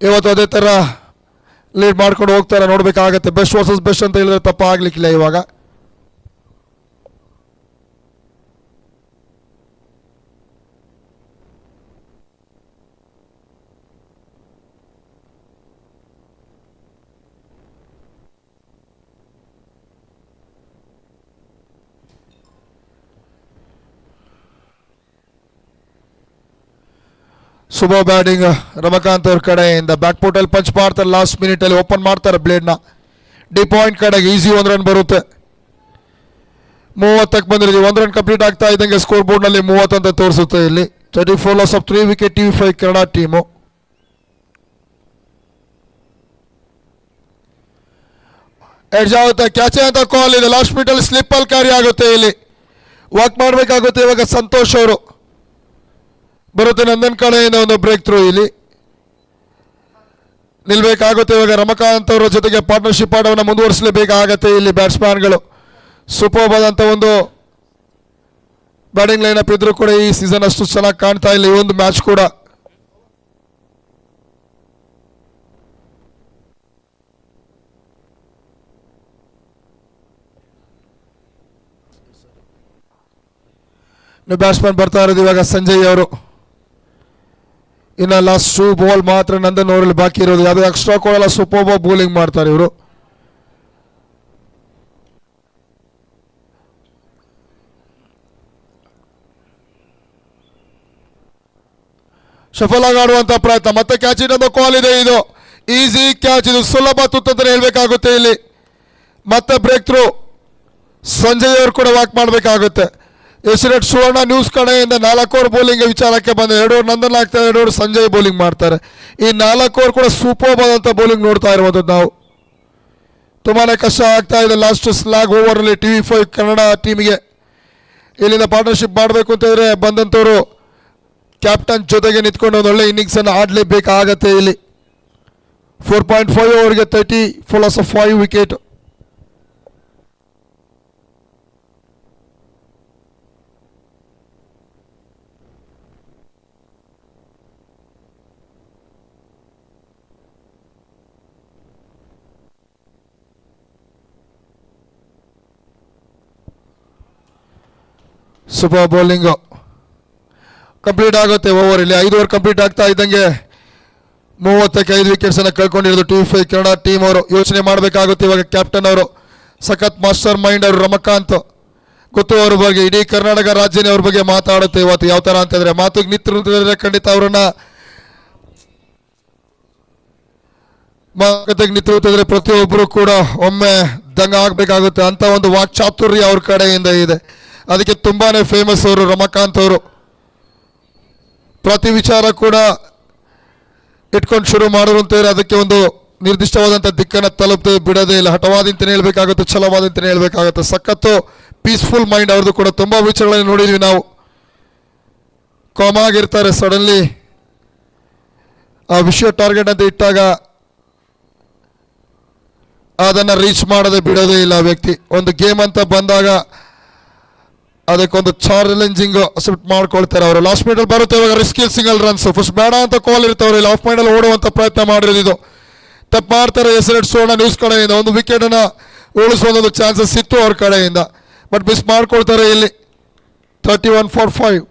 ಇವತ್ತು ಅದೇ ಥರ ಲೀಡ್ ಮಾಡ್ಕೊಂಡು ಹೋಗ್ತಾರೆ, ನೋಡ್ಬೇಕಾಗತ್ತೆ. ಬೆಸ್ಟ್ ವರ್ಸಸ್ ಬೆಸ್ಟ್ ಅಂತ ಹೇಳಿದ್ರೆ ತಪ್ಪ ಆಗ್ಲಿಕ್ಕಿಲ್ಲ ಇವಾಗ. ಶುಭ ಬ್ಯಾಟಿಂಗ್ ರಮಕಾಂತ್ ಅವ್ರ ಕಡೆಯಿಂದ. ಬ್ಯಾಕ್ ಫುಟಲ್ಲಿ ಪಂಚ್ ಮಾಡ್ತಾರೆ, ಲಾಸ್ಟ್ ಮಿನಿಟಲ್ಲಿ ಓಪನ್ ಮಾಡ್ತಾರೆ ಬ್ಲೇಡ್ನ. ಡಿ ಪಾಯಿಂಟ್ ಕಡೆಗೆ ಈಸಿ 1 ರನ್ ಬರುತ್ತೆ. 30ಕ್ಕೆ ಬಂದಿರೋದು. 1 ರನ್ ಕಂಪ್ಲೀಟ್ ಆಗ್ತಾ ಇದ್ದಂಗೆ ಸ್ಕೋರ್ ಬೋರ್ಡ್ನಲ್ಲಿ 30 ಅಂತ ತೋರಿಸುತ್ತೆ. ಇಲ್ಲಿ 34 loss of 3 wicket TV5 Kannada team. Edge ಆಗುತ್ತೆ, ಕ್ಯಾಚ್ ಅಂತ ಕಾಲ್ ಇದೆ. ಲಾಸ್ಟ್ ಮಿನಿಟಲ್ಲಿ ಸ್ಲಿಪ್ಪಲ್ಲಿ ಕ್ಯಾರಿ ಆಗುತ್ತೆ. ಇಲ್ಲಿ ವಾಕ್ ಮಾಡಬೇಕಾಗುತ್ತೆ ಇವಾಗ. ಸಂತೋಷ್ ಅವರು ಬರುತ್ತೆ ನಂದನ್ ಕಡೆಯಿಂದ ಒಂದು ಬ್ರೇಕ್ ಥ್ರೂ. ಇಲ್ಲಿ ನಿಲ್ಬೇಕಾಗುತ್ತೆ ಇವಾಗ. ರಮಕಾಂತ್ ಅವರ ಜೊತೆಗೆ ಪಾರ್ಟ್ನರ್ಶಿಪ್ ಆಡೋವನ್ನು ಮುಂದುವರಿಸಲೇಬೇಕಾಗತ್ತೆ ಇಲ್ಲಿ ಬ್ಯಾಟ್ಸ್ಮನ್ಗಳು. ಸೂಪರ್ಬ್ ಆದಂಥ ಒಂದು ಬ್ಯಾಟಿಂಗ್ ಲೈನ್ ಅಪ್ ಇದ್ರೂ ಕೂಡ ಈ ಸೀಸನ್ ಅಷ್ಟು ಚೆನ್ನಾಗಿ ಕಾಣ್ತಾ ಇಲ್ಲ. ಈ ಒಂದು ಮ್ಯಾಚ್ ಕೂಡ ಬ್ಯಾಟ್ಸ್ಮನ್ ಬರ್ತಾ ಇರೋದು ಇವಾಗ ಸಂಜಯ್ ಅವರು. ಇನ್ನು ಲಾಸ್ಟ್ 2 ಬಾಲ್ ಮಾತ್ರ ನಂದನ್ ಅವರಲ್ಲಿ ಬಾಕಿ ಇರೋದು. ಯಾವುದೇ ಎಕ್ಸ್ಟ್ರಾ ಕೊಡಲ್ಲ, ಸೂಪರ್ ಬೌಲಿಂಗ್ ಮಾಡ್ತಾರೆ ಇವರು. ಶಫಲ್ ಆಗಿ ಆಡುವಂತ ಪ್ರಯತ್ನ. ಮತ್ತೆ ಕ್ಯಾಚ್ ಇನ್ನೊಂದು ಕಾಲ್ ಇದೆ. ಇದು ಈಸಿ ಕ್ಯಾಚ್, ಇದು ಸುಲಭ ತುತ್ತಂತ ಹೇಳ್ಬೇಕಾಗುತ್ತೆ ಇಲ್ಲಿ. ಮತ್ತೆ ಬ್ರೇಕ್ ಥ್ರೂ. ಸಂಜಯ್ ಅವರು ಕೂಡ ವಾಕ್ ಮಾಡಬೇಕಾಗುತ್ತೆ. ಎಸ್ರೆಡ್ ಸುವರ್ಣ ನ್ಯೂಸ್ ಕಡೆಯಿಂದ 4 ಓವರ್ ಬೌಲಿಂಗ್ ವಿಚಾರಕ್ಕೆ ಬಂದ. 2 ಓವರ್ ನಂದನ್ ಆಗ್ತಾರೆ, 2 ಓವರ್ ಸಂಜಯ್ ಬೌಲಿಂಗ್ ಮಾಡ್ತಾರೆ. ಈ 4 ಓವರ್ ಕೂಡ ಸೂಪರ್ ಆದಂಥ ಬೌಲಿಂಗ್ ನೋಡ್ತಾ ಇರುವಂಥದ್ದು ನಾವು. ತುಂಬಾನೇ ಕಷ್ಟ ಆಗ್ತಾ ಇದೆ ಲಾಸ್ಟ್ ಸ್ಲಾಗ್ ಓವರಲ್ಲಿ TV5 ಕನ್ನಡ ಟೀಮಿಗೆ. ಇಲ್ಲಿಂದ ಪಾರ್ಟ್ನರ್ಶಿಪ್ ಮಾಡಬೇಕು ಅಂತಂದರೆ ಬಂದಂಥವ್ರು ಕ್ಯಾಪ್ಟನ್ ಜೊತೆಗೆ ನಿಂತ್ಕೊಂಡು ಒಂದು ಒಳ್ಳೆ ಇನ್ನಿಂಗ್ಸನ್ನು ಆಡಲೇಬೇಕಾಗತ್ತೆ ಇಲ್ಲಿ. 4.5 ಓವರ್ಗೆ 34 loss of 5 wicket. Super bowling complete ಆಗುತ್ತೆ ಓವರ್. ಇಲ್ಲಿ 5 ಓವರ್ ಕಂಪ್ಲೀಟ್ ಆಗ್ತಾ ಇದ್ದಂಗೆ 30ಕ್ಕೆ 5 ವಿಕೆಟ್ಸನ್ನು ಕಳ್ಕೊಂಡಿರೋದು TV5 ಕನ್ನಡ ಟೀಮ್ ಅವರು. ಯೋಚನೆ ಮಾಡಬೇಕಾಗುತ್ತೆ ಇವಾಗ ಕ್ಯಾಪ್ಟನ್ ಅವರು. ಸಖತ್ ಮಾಸ್ಟರ್ ಮೈಂಡ್ ಅವರು ರಮಕಾಂತ್. ಗೊತ್ತು ಅವ್ರ ಬಗ್ಗೆ, ಇಡೀ ಕರ್ನಾಟಕ ರಾಜ್ಯನೇ ಅವ್ರ ಬಗ್ಗೆ ಮಾತಾಡುತ್ತೆ ಇವತ್ತು. ಯಾವ ಥರ ಅಂತಂದರೆ ಮಾತಿಗೆ ನಿಂತಿದ್ರೆ ಖಂಡಿತ ಅವರನ್ನು ಮಾತುಕತೆಗೆ ನಿಂತಿರುತ್ತಿದ್ರೆ ಪ್ರತಿಯೊಬ್ಬರು ಕೂಡ ಒಮ್ಮೆ ದಂಗ ಆಗಬೇಕಾಗುತ್ತೆ. ಅಂಥ ಒಂದು ವಾಕ್ಚಾತುರ್ಯ ಅವ್ರ ಕಡೆಯಿಂದ ಇದೆ. ಅದಕ್ಕೆ ತುಂಬಾ ಫೇಮಸ್ ಅವರು ರಮಕಾಂತ್ ಅವರು. ಪ್ರತಿ ವಿಚಾರ ಕೂಡ ಇಟ್ಕೊಂಡು ಶುರು ಮಾಡೋರು ಅಂತೇಳಿ ಅದಕ್ಕೆ ಒಂದು ನಿರ್ದಿಷ್ಟವಾದಂಥ ದಿಕ್ಕನ್ನು ತಲುಪದೆ ಬಿಡೋದೇ ಇಲ್ಲ. ಹಠವಾದಿಂತಲೇ ಹೇಳಬೇಕಾಗುತ್ತೆ, ಛಲವಾದಿಂತಲೇ ಹೇಳಬೇಕಾಗುತ್ತೆ. ಸಖತ್ತು ಪೀಸ್ಫುಲ್ ಮೈಂಡ್ ಅವ್ರದ್ದು ಕೂಡ. ತುಂಬ ವಿಚಾರಗಳನ್ನು ನೋಡಿದ್ವಿ ನಾವು. ಕಾಮ್ ಆಗಿರ್ತಾರೆ, ಸಡನ್ಲಿ ಆ ವಿಷಯ ಟಾರ್ಗೆಟ್ ಅಂತ ಇಟ್ಟಾಗ ಅದನ್ನು ರೀಚ್ ಮಾಡೋದೇ ಬಿಡೋದೇ ಇಲ್ಲ ಆ ವ್ಯಕ್ತಿ. ಒಂದು ಗೇಮ್ ಅಂತ ಬಂದಾಗ ಅದಕ್ಕೊಂದು ಚಾಲೆಂಜಿಂಗ್ ಅಕ್ಸೆಪ್ಟ್ ಮಾಡ್ಕೊಳ್ತಾರೆ ಅವರು. ಲಾಸ್ಟ್ ಮಿನಿಟಲ್ಲಿ ಬರುತ್ತೆ ಇವಾಗ. ರಿಸ್ಕಿ ಸಿಂಗಲ್ ರನ್ಸ್ ಫಸ್ಟ್ ಬೇಡ ಅಂತ ಕಾಲ್ ಇರ್ತಾವ್ರೆ. ಇಲ್ಲಿ ಆಫ್ ಮೈಂಡಲ್ಲಿ ಓಡುವಂಥ ಪ್ರಯತ್ನ ಮಾಡಿರೋದು ಇದು ತಪ್ಪು ಮಾಡ್ತಾರೆ. ಎಸ್ರೆಡ್ ಸುವರ್ಣ ನ್ಯೂಸ್ ಕಡೆಯಿಂದ ಒಂದು ವಿಕೆಟನ್ನು ಉಳಿಸುವಂಥ ಚಾನ್ಸಸ್ ಇತ್ತು ಅವ್ರ ಕಡೆಯಿಂದ, ಬಟ್ ಮಿಸ್ ಮಾಡ್ಕೊಳ್ತಾರೆ ಇಲ್ಲಿ. 31 for 5.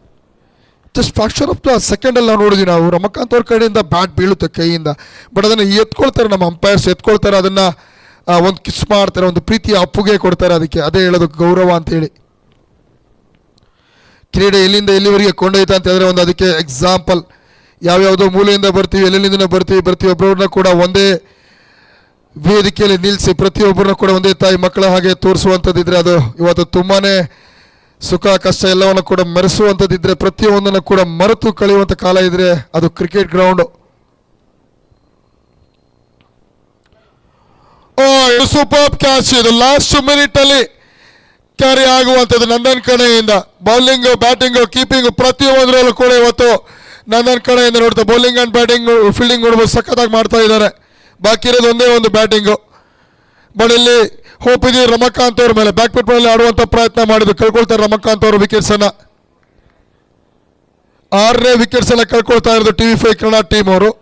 Just fraction of the ಸೆಕೆಂಡಲ್ಲಿ ನಾವು ನೋಡಿದ್ವಿ ನಾವು. ರಮಕಾಂತ್ ಅವ್ರ ಕಡೆಯಿಂದ ಬ್ಯಾಟ್ ಬೀಳುತ್ತೆ ಕೈಯಿಂದ, ಬಟ್ ಅದನ್ನು ಎತ್ಕೊಳ್ತಾರೆ ನಮ್ಮ ಅಂಪೈರ್ಸ್. ಎತ್ಕೊಳ್ತಾರೆ ಅದನ್ನು, ಒಂದು ಕಿಸ್ ಮಾಡ್ತಾರೆ, ಒಂದು ಪ್ರೀತಿಯ ಅಪ್ಪುಗೆ ಕೊಡ್ತಾರೆ. ಅದಕ್ಕೆ ಅದೇ ಹೇಳೋದು ಗೌರವ ಅಂತೇಳಿ. ಕ್ರೀಡೆ ಎಲ್ಲಿಂದ ಎಲ್ಲಿವರೆಗೆ ಕೊಂಡೊಯ್ತಾ ಅಂತ ಹೇಳಿದ್ರೆ ಒಂದು ಅದಕ್ಕೆ ಎಕ್ಸಾಂಪಲ್. ಯಾವ್ಯಾವುದೋ ಮೂಲೆಯಿಂದ ಬರ್ತೀವಿ, ಎಲ್ಲೆಲ್ಲಿಂದ ಬರ್ತೀವಿ, ಪ್ರತಿಯೊಬ್ಬರನ್ನ ಕೂಡ ಒಂದೇ ವೇದಿಕೆಯಲ್ಲಿ ನಿಲ್ಲಿಸಿ ಪ್ರತಿಯೊಬ್ಬರನ್ನ ಕೂಡ ಒಂದೇ ತಾಯಿ ಮಕ್ಕಳ ಹಾಗೆ ತೋರಿಸುವಂಥದ್ದಿದ್ರೆ ಅದು ಇವತ್ತು ತುಂಬಾ ಸುಖ ಕಷ್ಟ ಎಲ್ಲವನ್ನು ಕೂಡ ಮೆರೆಸುವಂಥದ್ದಿದ್ರೆ ಪ್ರತಿಯೊಂದನ್ನು ಕೂಡ ಮರೆತು ಕಳೆಯುವಂಥ ಕಾಲ ಇದ್ರೆ ಅದು ಕ್ರಿಕೆಟ್ ಗ್ರೌಂಡ್. ಸೂಪರ್ ಕ್ಯಾಚ್ ಇದು ಲಾಸ್ಟ್ ಮಿನಿಟ್ ಅಲ್ಲಿ ಕ್ಯಾರಿ ಆಗುವಂಥದ್ದು ನಂದನ್ ಕಡೆಯಿಂದ. ಬೌಲಿಂಗ್, ಬ್ಯಾಟಿಂಗ್, ಕೀಪಿಂಗ್ ಪ್ರತಿಯೊಂದರಲ್ಲೂ ಕೂಡ ಇವತ್ತು ನಂದನ್ ಕಡೆಯಿಂದ ನೋಡ್ತಾ ಬೌಲಿಂಗ್ ಅಂಡ್ ಬ್ಯಾಟಿಂಗ್, ಫೀಲ್ಡಿಂಗ್ ನೋಡ್ಬೋದು ಸಖತ್ತಾಗಿ ಮಾಡ್ತಾ ಇದ್ದಾರೆ. ಬಾಕಿ ಇರೋದು ಒಂದೇ ಒಂದು ಬ್ಯಾಟಿಂಗು. ಬಟ್ ಇಲ್ಲಿ ಹೋಪ್ ಇದೆ ರಮಕಾಂತ್ ಅವ್ರ ಮೇಲೆ. ಬ್ಯಾಕ್ ಫುಟ್ ಮೇಲೆ ಆಡುವಂಥ ಪ್ರಯತ್ನ ಮಾಡಿದ್ರು, ಕಳ್ಕೊಳ್ತಾರೆ ರಮಕಾಂತ್ ಅವರು ವಿಕೆಟ್ಸ್ ಅನ್ನ. 6ನೇ ವಿಕೆಟ್ಸ್ ಅನ್ನ ಕಳ್ಕೊಳ್ತಾ ಇರೋದು TV5 ಕನ್ನಡ ಟೀಮ್ ಅವರು.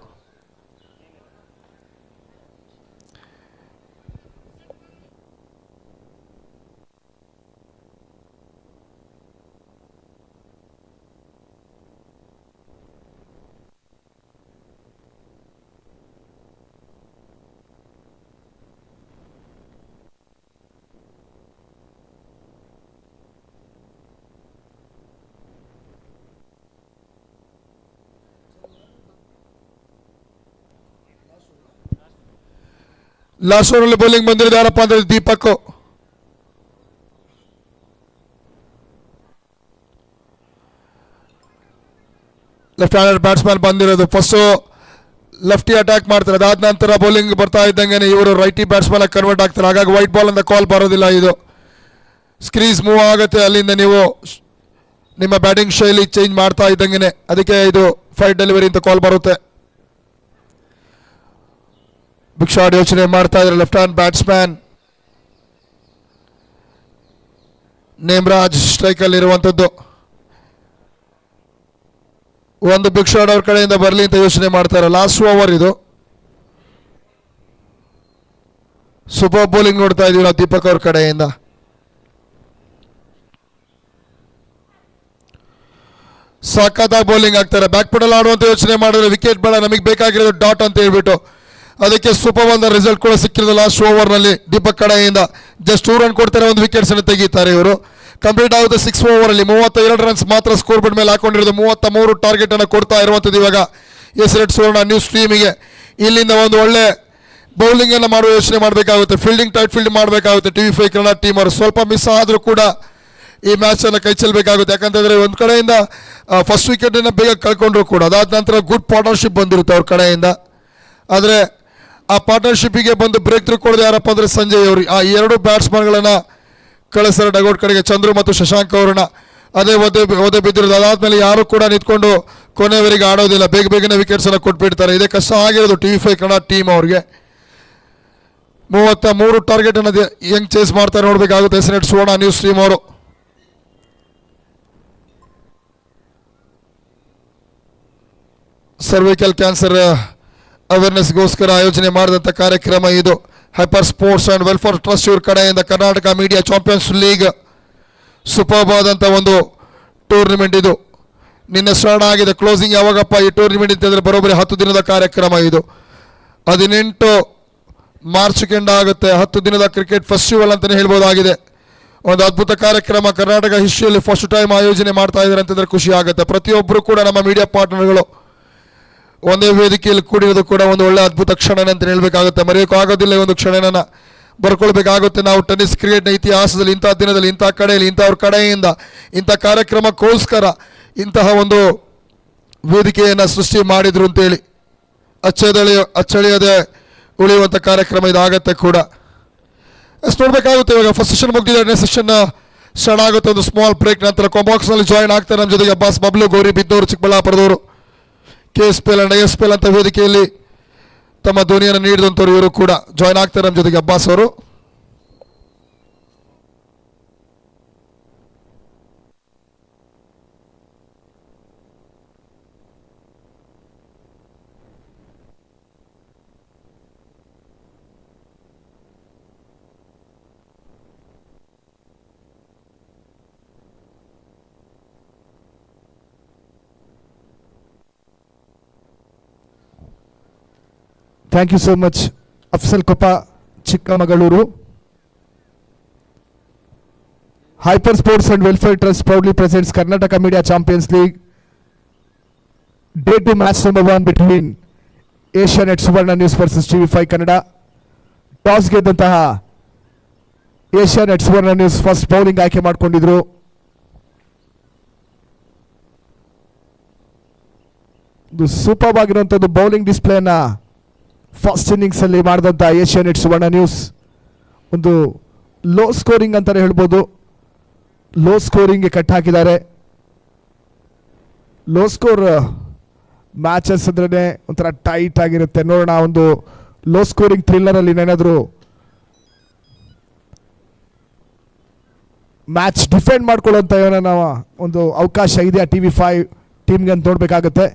ಲಾಸ್ಟ್ ಓವರ್ ಅಲ್ಲಿ ಬೌಲಿಂಗ್ ಬಂದಿರೋದು ಯಾರಪ್ಪ ಅಂದ್ರೆ ದೀಪಕ್. ಲೆಫ್ಟ್ ಹ್ಯಾಂಡೆಡ್ ಬ್ಯಾಟ್ಸ್ಮನ್ ಬಂದಿರೋದು. ಫಸ್ಟ್ ಲೆಫ್ಟಿ ಅಟ್ಯಾಕ್ ಮಾಡ್ತಾರೆ, ಅದಾದ ನಂತರ ಬೌಲಿಂಗ್ ಬರ್ತಾ ಇದ್ದಂಗೆ ಇವರು ರೈಟಿ ಬ್ಯಾಟ್ಸ್ಮನ್ ಕನ್ವರ್ಟ್ ಆಗ್ತಾರೆ. ಹಾಗಾಗಿ ವೈಟ್ ಬಾಲ್ ಅಂತ ಕಾಲ್ ಬರೋದಿಲ್ಲ. ಇದು ಸ್ಕ್ರೀಸ್ ಮೂವ್ ಆಗುತ್ತೆ, ಅಲ್ಲಿಂದ ನೀವು ನಿಮ್ಮ ಬ್ಯಾಟಿಂಗ್ ಶೈಲಿ ಚೇಂಜ್ ಮಾಡ್ತಾ ಇದ್ದಂಗೆ ಅದಕ್ಕೆ ಇದು ಫೈಟ್ ಡೆಲಿವರಿ ಅಂತ ಕಾಲ್ ಬರುತ್ತೆ. ಬಿಗ್ ಶಾಟ್ ಯೋಚನೆ ಮಾಡ್ತಾ ಇದ್ದಾರೆ ಲೆಫ್ಟ್ ಹ್ಯಾಂಡ್ ಬ್ಯಾಟ್ಸ್ಮನ್ ನೇಮ್ರಾಜ್ ಸ್ಟ್ರೈಕ್ ಅಲ್ಲಿ ಇರುವಂತದ್ದು. ಒಂದು ಬಿಗ್ ಶಾಟ್ ಅವ್ರ ಕಡೆಯಿಂದ ಬರಲಿ ಅಂತ ಯೋಚನೆ ಮಾಡ್ತಾರೆ. ಲಾಸ್ಟ್ ಓವರ್ ಇದು. ಸೂಪರ್ ಬೌಲಿಂಗ್ ನೋಡ್ತಾ ಇದೀವಿ ನಾವು ದೀಪಕ್ ಅವ್ರ ಕಡೆಯಿಂದ. ಸಖತ್ತಾಗಿ ಬೌಲಿಂಗ್ ಆಗ್ತಾರೆ. ಬ್ಯಾಕ್ ಫುಟ್ ಅಲ್ಲಿ ಆಡುವಂತ ಯೋಚನೆ ಮಾಡಿದ್ರೆ ವಿಕೆಟ್ ಬೇಡ, ನಮಗೆ ಬೇಕಾಗಿರೋದು ಡಾಟ್ ಅಂತ ಹೇಳ್ಬಿಟ್ಟು ಅದಕ್ಕೆ ಸೂಪರ್ ಒಂದು ರಿಸಲ್ಟ್ ಕೂಡ ಸಿಕ್ಕಿರೋದು ಲಾಸ್ಟ್ ಓವರ್ ನಲ್ಲಿ ದೀಪಕ್ ಕಡೆಯಿಂದ. ಜಸ್ಟ್ 2 ರನ್ ಕೊಡ್ತಾರೆ, ಒಂದು ವಿಕೆಟ್ಸ್ ಅನ್ನು ತೆಗೀತಾರೆ ಇವರು. ಕಂಪ್ಲೀಟ್ ಆಗುತ್ತೆ 6 ಓವರ್ ಅಲ್ಲಿ 32 ರನ್ಸ್ ಮಾತ್ರ ಸ್ಕೋರ್ ಬೋರ್ಡ್ ಮೇಲೆ ಹಾಕೊಂಡಿರೋದು. 33 ಟಾರ್ಗೆಟ್ ಅನ್ನು ಕೊಡ್ತಾ ಇರುವಂತದ್ದು ಇವಾಗ ಎಸ್ ಸುವರ್ಣ ನ್ಯೂಸ್ ಟೀಮಿಗೆ. ಇಲ್ಲಿಂದ ಒಂದು ಒಳ್ಳೆ ಬೌಲಿಂಗ್ ಅನ್ನು ಮಾಡುವ ಯೋಚನೆ ಮಾಡಬೇಕಾಗುತ್ತೆ, ಫೀಲ್ಡಿಂಗ್ ಟೈಟ್ ಫೀಲ್ಡ್ ಮಾಡಬೇಕಾಗುತ್ತೆ. TV5 ಕನ್ನಡ ಟೀಮ್ ಅವರು ಸ್ವಲ್ಪ ಮಿಸ್ ಆದರೂ ಕೂಡ ಈ ಮ್ಯಾಚ್ ಅನ್ನು ಕೈ ಚೆಲ್ಲಬೇಕಾಗುತ್ತೆ. ಯಾಕಂತಂದ್ರೆ ಒಂದು ಕಡೆಯಿಂದ ಫಸ್ಟ್ ವಿಕೆಟ್ ಅನ್ನು ಬೇಗ ಕಳ್ಕೊಂಡ್ರು ಕೂಡ ಅದಾದ ನಂತರ ಗುಡ್ ಪಾರ್ಟ್ನರ್ಶಿಪ್ ಬಂದಿರುತ್ತೆ ಅವ್ರ ಕಡೆಯಿಂದ. ಆದರೆ ಆ ಪಾರ್ಟ್ನರ್ಶಿಪ್ಪಿಗೆ ಬಂದು ಬ್ರೇಕ್ ಥ್ರೂ ಕೊಡೋದು ಯಾರಪ್ಪ ಅಂದ್ರೆ ಸಂಜಯ್ ಅವರು. ಆ 2 ಬ್ಯಾಟ್ಸ್ಮನ್ಗಳನ್ನ ಕಳಿಸ್ತಾರೆ ಡಗೌಟ್ ಕಡೆಗೆ, ಚಂದ್ರು ಮತ್ತು ಶಶಾಂಕ್ ಅವ್ರನ್ನ. ಅದೇ ಒದೆ ಬಿದ್ದಿರೋದು. ಅದಾದ್ಮೇಲೆ ಯಾರು ಕೂಡ ನಿಂತ್ಕೊಂಡು ಕೊನೆವರೆಗೆ ಆಡೋದಿಲ್ಲ, ಬೇಗನೆ ವಿಕೆಟ್ಸ್ ಅನ್ನು ಕೊಟ್ಬಿಡ್ತಾರೆ. ಇದೇ ಕಷ್ಟ ಆಗಿರೋದು TV5 ಕನ್ನಡ ಟೀಮ್ ಅವ್ರಿಗೆ. 33 ಟಾರ್ಗೆಟ್ ಅನ್ನು ಹೆಂಗ್ ಚೇಸ್ ಮಾಡ್ತಾರೆ ನೋಡ್ಬೇಕಾಗುತ್ತೆ ಎಸ್ ಸುವರ್ಣ ನ್ಯೂಸ್ ಟೀಮ್ ಅವರು. ಸರ್ವೈಕಲ್ ಕ್ಯಾನ್ಸರ್ ಅವೇರ್ನೆಸ್ಗೋಸ್ಕರ ಆಯೋಜನೆ ಮಾಡಿದಂಥ ಕಾರ್ಯಕ್ರಮ ಇದು. Hyper sports and welfare trust ಇವ್ರ ಕಡೆಯಿಂದ Karnataka media champions league superb ಆದಂಥ ಒಂದು ಟೂರ್ನಿಮೆಂಟ್ ಇದು. ನಿನ್ನೆ ಸ್ಟಾರ್ಟ್ ಆಗಿದೆ. ಕ್ಲೋಸಿಂಗ್ ಯಾವಾಗಪ್ಪ ಈ ಟೂರ್ನಿಮೆಂಟ್ ಅಂತಂದರೆ ಬರೋಬ್ಬರಿ 10 ದಿನದ ಕಾರ್ಯಕ್ರಮ ಇದು. 18 ಮಾರ್ಚ್ಗೆ ಎಂಡ್ ಆಗುತ್ತೆ. 10 ದಿನದ ಕ್ರಿಕೆಟ್ ಫೆಸ್ಟಿವಲ್ ಅಂತಲೇ ಹೇಳ್ಬೋದಾಗಿದೆ. ಒಂದು ಅದ್ಭುತ ಕಾರ್ಯಕ್ರಮ ಕರ್ನಾಟಕ ಹಿಸ್ಟ್ರಿಯಲ್ಲಿ ಫಸ್ಟ್ ಟೈಮ್ ಆಯೋಜನೆ ಮಾಡ್ತಾ ಇದ್ದಾರೆ ಅಂತಂದರೆ ಖುಷಿ ಆಗುತ್ತೆ. ಪ್ರತಿಯೊಬ್ಬರು ಕೂಡ ನಮ್ಮ ಮೀಡಿಯಾ ಪಾರ್ಟ್ನರ್ಗಳು ಒಂದೇ ವೇದಿಕೆಯಲ್ಲಿ ಕೂಡಿರೋದು ಕೂಡ ಒಂದು ಒಳ್ಳೆ ಅದ್ಭುತ ಕ್ಷಣನೇ ಅಂತ ಹೇಳಬೇಕಾಗುತ್ತೆ. ಮರೆಯೋಕ್ಕಾಗೋದಿಲ್ಲ ಈ ಒಂದು ಕ್ಷಣನ, ಬರ್ಕೊಳ್ಬೇಕಾಗುತ್ತೆ. ನಾವು ಟೆನ್ನಿಸ್ ಕ್ರಿಕೆಟ್ನ ಇತಿಹಾಸದಲ್ಲಿ ಇಂಥ ದಿನದಲ್ಲಿ ಇಂಥ ಕಡೆಯಲ್ಲಿ ಇಂಥವ್ರ ಕಡೆಯಿಂದ ಇಂಥ ಕಾರ್ಯಕ್ರಮಕ್ಕೋಸ್ಕರ ಇಂತಹ ಒಂದು ವೇದಿಕೆಯನ್ನು ಸೃಷ್ಟಿ ಮಾಡಿದ್ರು ಅಂತೇಳಿ ಅಚ್ಚಳಿಯದೆ ಉಳಿಯುವಂಥ ಕಾರ್ಯಕ್ರಮ ಇದಾಗತ್ತೆ ಕೂಡ. ಅಷ್ಟು ನೋಡಬೇಕಾಗುತ್ತೆ. ಇವಾಗ ಫಸ್ಟ್ ಸೆಷನ್ ಮುಗಿದಿದೆ, ಎರಡನೇ ಸೆಷನ್ ಸ್ಟಾರ್ಟ್ ಆಗುತ್ತೆ. ಒಂದು ಸ್ಮಾಲ್ ಬ್ರೇಕ್ ನಂತರ ಕಾಂಬಾಕ್ಸ್ನಲ್ಲಿ ಜಾಯ್ನ್ ಆಗ್ತಾರೆ ನಮ್ಮ ಜೊತೆಗೆ ಅಬ್ಬಾಸ್ ಬಬ್ಲು, ಗೌರಿ ಬಿದ್ದವರು, ಚಿಕ್ಕಬಳ್ಳಾಪುರದವರು. KSPL ಅಂಡ್ ISPL ಅಂತ ವೇದಿಕೆಯಲ್ಲಿ ತಮ್ಮ ಧ್ವನಿಯನ್ನು ನೀಡಿದಂಥವ್ರು ಇವರು ಕೂಡ ಜಾಯ್ನ್ ಆಗ್ತಾರೆ ನಮ್ಮ ಜೊತೆಗೆ ಅಬ್ಬಾಸ್ ಅವರು. Thank you so much, Afsal Kopa, Chikkamaluru. Hyper Sports and Welfare Trust proudly presents Karnataka Media Champions League Day 2 match number 1 between Asianet Suvarna News versus TV5 Kannada. Toss ಗೆದ್ದಂತಹ Asianet Suvarna News first bowling ಆಯ್ಕೆ ಮಾಡಿಕೊಂಡಿದ್ರು. ಒಂದು super ಆಗಿರುವಂಥದ್ದು bowling ಡಿಸ್ಪ್ಲೇನ first ಇನ್ನಿಂಗ್ಸಲ್ಲಿ ಮಾಡಿದಂಥ Asianet Suvarna news. ಒಂದು low scoring ಅಂತಲೇ ಹೇಳ್ಬೋದು. Low ಸ್ಕೋರಿಂಗ್ಗೆ cut ಹಾಕಿದ್ದಾರೆ. Low score matches ಅಂದ್ರೆ ಒಂಥರ ಟೈಟ್ ಆಗಿರುತ್ತೆ. ನೋಡೋಣ ಒಂದು ಲೋ ಸ್ಕೋರಿಂಗ್ ಥ್ರಿಲ್ಲರಲ್ಲಿ ಏನಾದರೂ ಮ್ಯಾಚ್ ಡಿಫೆಂಡ್ ಮಾಡ್ಕೊಳ್ಳೋಂಥ ಏನೋ ಒಂದು ಅವಕಾಶ ಇದೆಯಾ TV5 ಟೀಮ್ಗೆ ಅಂತ ನೋಡಬೇಕಾಗತ್ತೆ.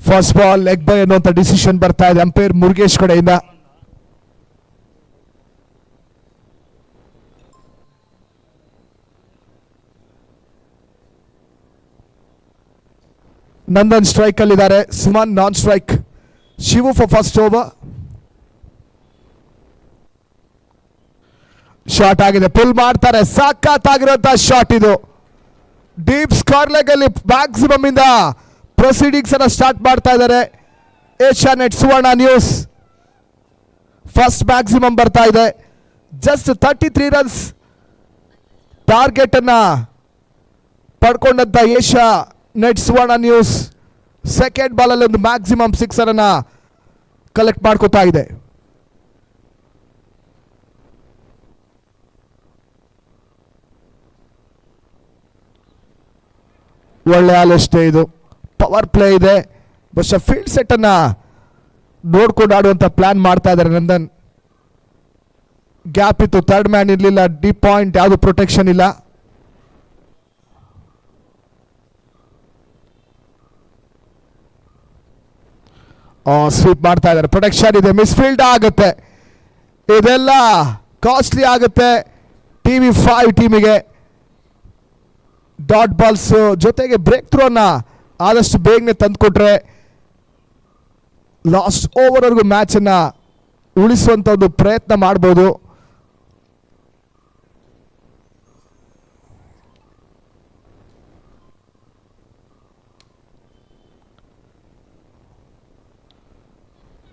ಫಸ್ಟ್ ಬಾಲ್ ಲೆಗ್ ಬೈ ಅನ್ನುವಂಥ ಡಿಸಿಷನ್ ಬರ್ತಾ ಇದೆ ಅಂಪೈರ್ ಮುರುಗೇಶ್ ಕಡೆಯಿಂದ. ನಂದನ್ ಸ್ಟ್ರೈಕ್ ಅಲ್ಲಿದ್ದಾರೆ, Suman non strike, Shivu for first over. Shot ಆಗಿದೆ, ಪುಲ್ ಮಾಡ್ತಾರೆ, ಸಾಕಾಗಿರುವಂತ ಶಾಟ್ ಇದು. ಡೀಪ್ ಸ್ಕ್ವೇರ್ ಲೆಗ್ ಅಲ್ಲಿ ಮ್ಯಾಕ್ಸಿಮಮ್ ಇಂದ ಪ್ರೊಸೀಡಿಂಗ್ಸ್ ಅನ್ನ ಸ್ಟಾರ್ಟ್ ಮಾಡ್ತಾ ಇದ್ದಾರೆ Asianet Suvarna News. First maximum ಬರ್ತಾ ಇದೆ, ಜಸ್ಟ್ 33 ರನ್ಸ್ ಟಾರ್ಗೆಟ್ ಅನ್ನ ಪಡ್ಕೊಂಡಂತ Asianet Suvarna News second ball ಅಲ್ಲಿ ಒಂದು ಮ್ಯಾಕ್ಸಿಮಮ್ 6 ಅನ್ನ ಕಲೆಕ್ಟ್ ಮಾಡ್ಕೋತಾ ಇದೆ. ಒಳ್ಳೆ ಆಲೋಚನೆ ಇದು, ಪವರ್ ಪ್ಲೇ ಇದೆ, ಬಹುಶಃ ಫೀಲ್ಡ್ ಸೆಟ್ ಅನ್ನ ನೋಡ್ಕೊಂಡು ಆಡುವಂತ ಪ್ಲಾನ್ ಮಾಡ್ತಾ ಇದ್ದಾರೆ ನಂದನ್. ಗ್ಯಾಪ್ ಇತ್ತು, ಥರ್ಡ್ ಮ್ಯಾನ್ ಇರಲಿಲ್ಲ, ಡೀಪ್ ಪಾಯಿಂಟ್ ಯಾವುದು ಪ್ರೊಟೆಕ್ಷನ್ ಇಲ್ಲ. ಸ್ವೀಪ್ ಮಾಡ್ತಾ ಇದ್ದಾರೆ, ಪ್ರೊಟೆಕ್ಷನ್ ಇದೆ, ಮಿಸ್ಫೀಲ್ಡ್ ಆಗುತ್ತೆ, ಇದೆಲ್ಲ ಕಾಸ್ಟ್ಲಿ ಆಗುತ್ತೆ TV5 ಟೀಮಿಗೆ. ಡಾಟ್ ಬಾಲ್ಸ್ ಜೊತೆಗೆ ಬ್ರೇಕ್ ಥ್ರೂ ಅನ್ನ ಆದಷ್ಟು ಬೇಗನೆ ತಂದುಕೊಟ್ರೆ ಲಾಸ್ಟ್ ಓವರ್ವರೆಗೂ ಮ್ಯಾಚ್ ಅನ್ನ ಉಳಿಸುವಂತ ಒಂದು ಪ್ರಯತ್ನ ಮಾಡ್ಬೋದು.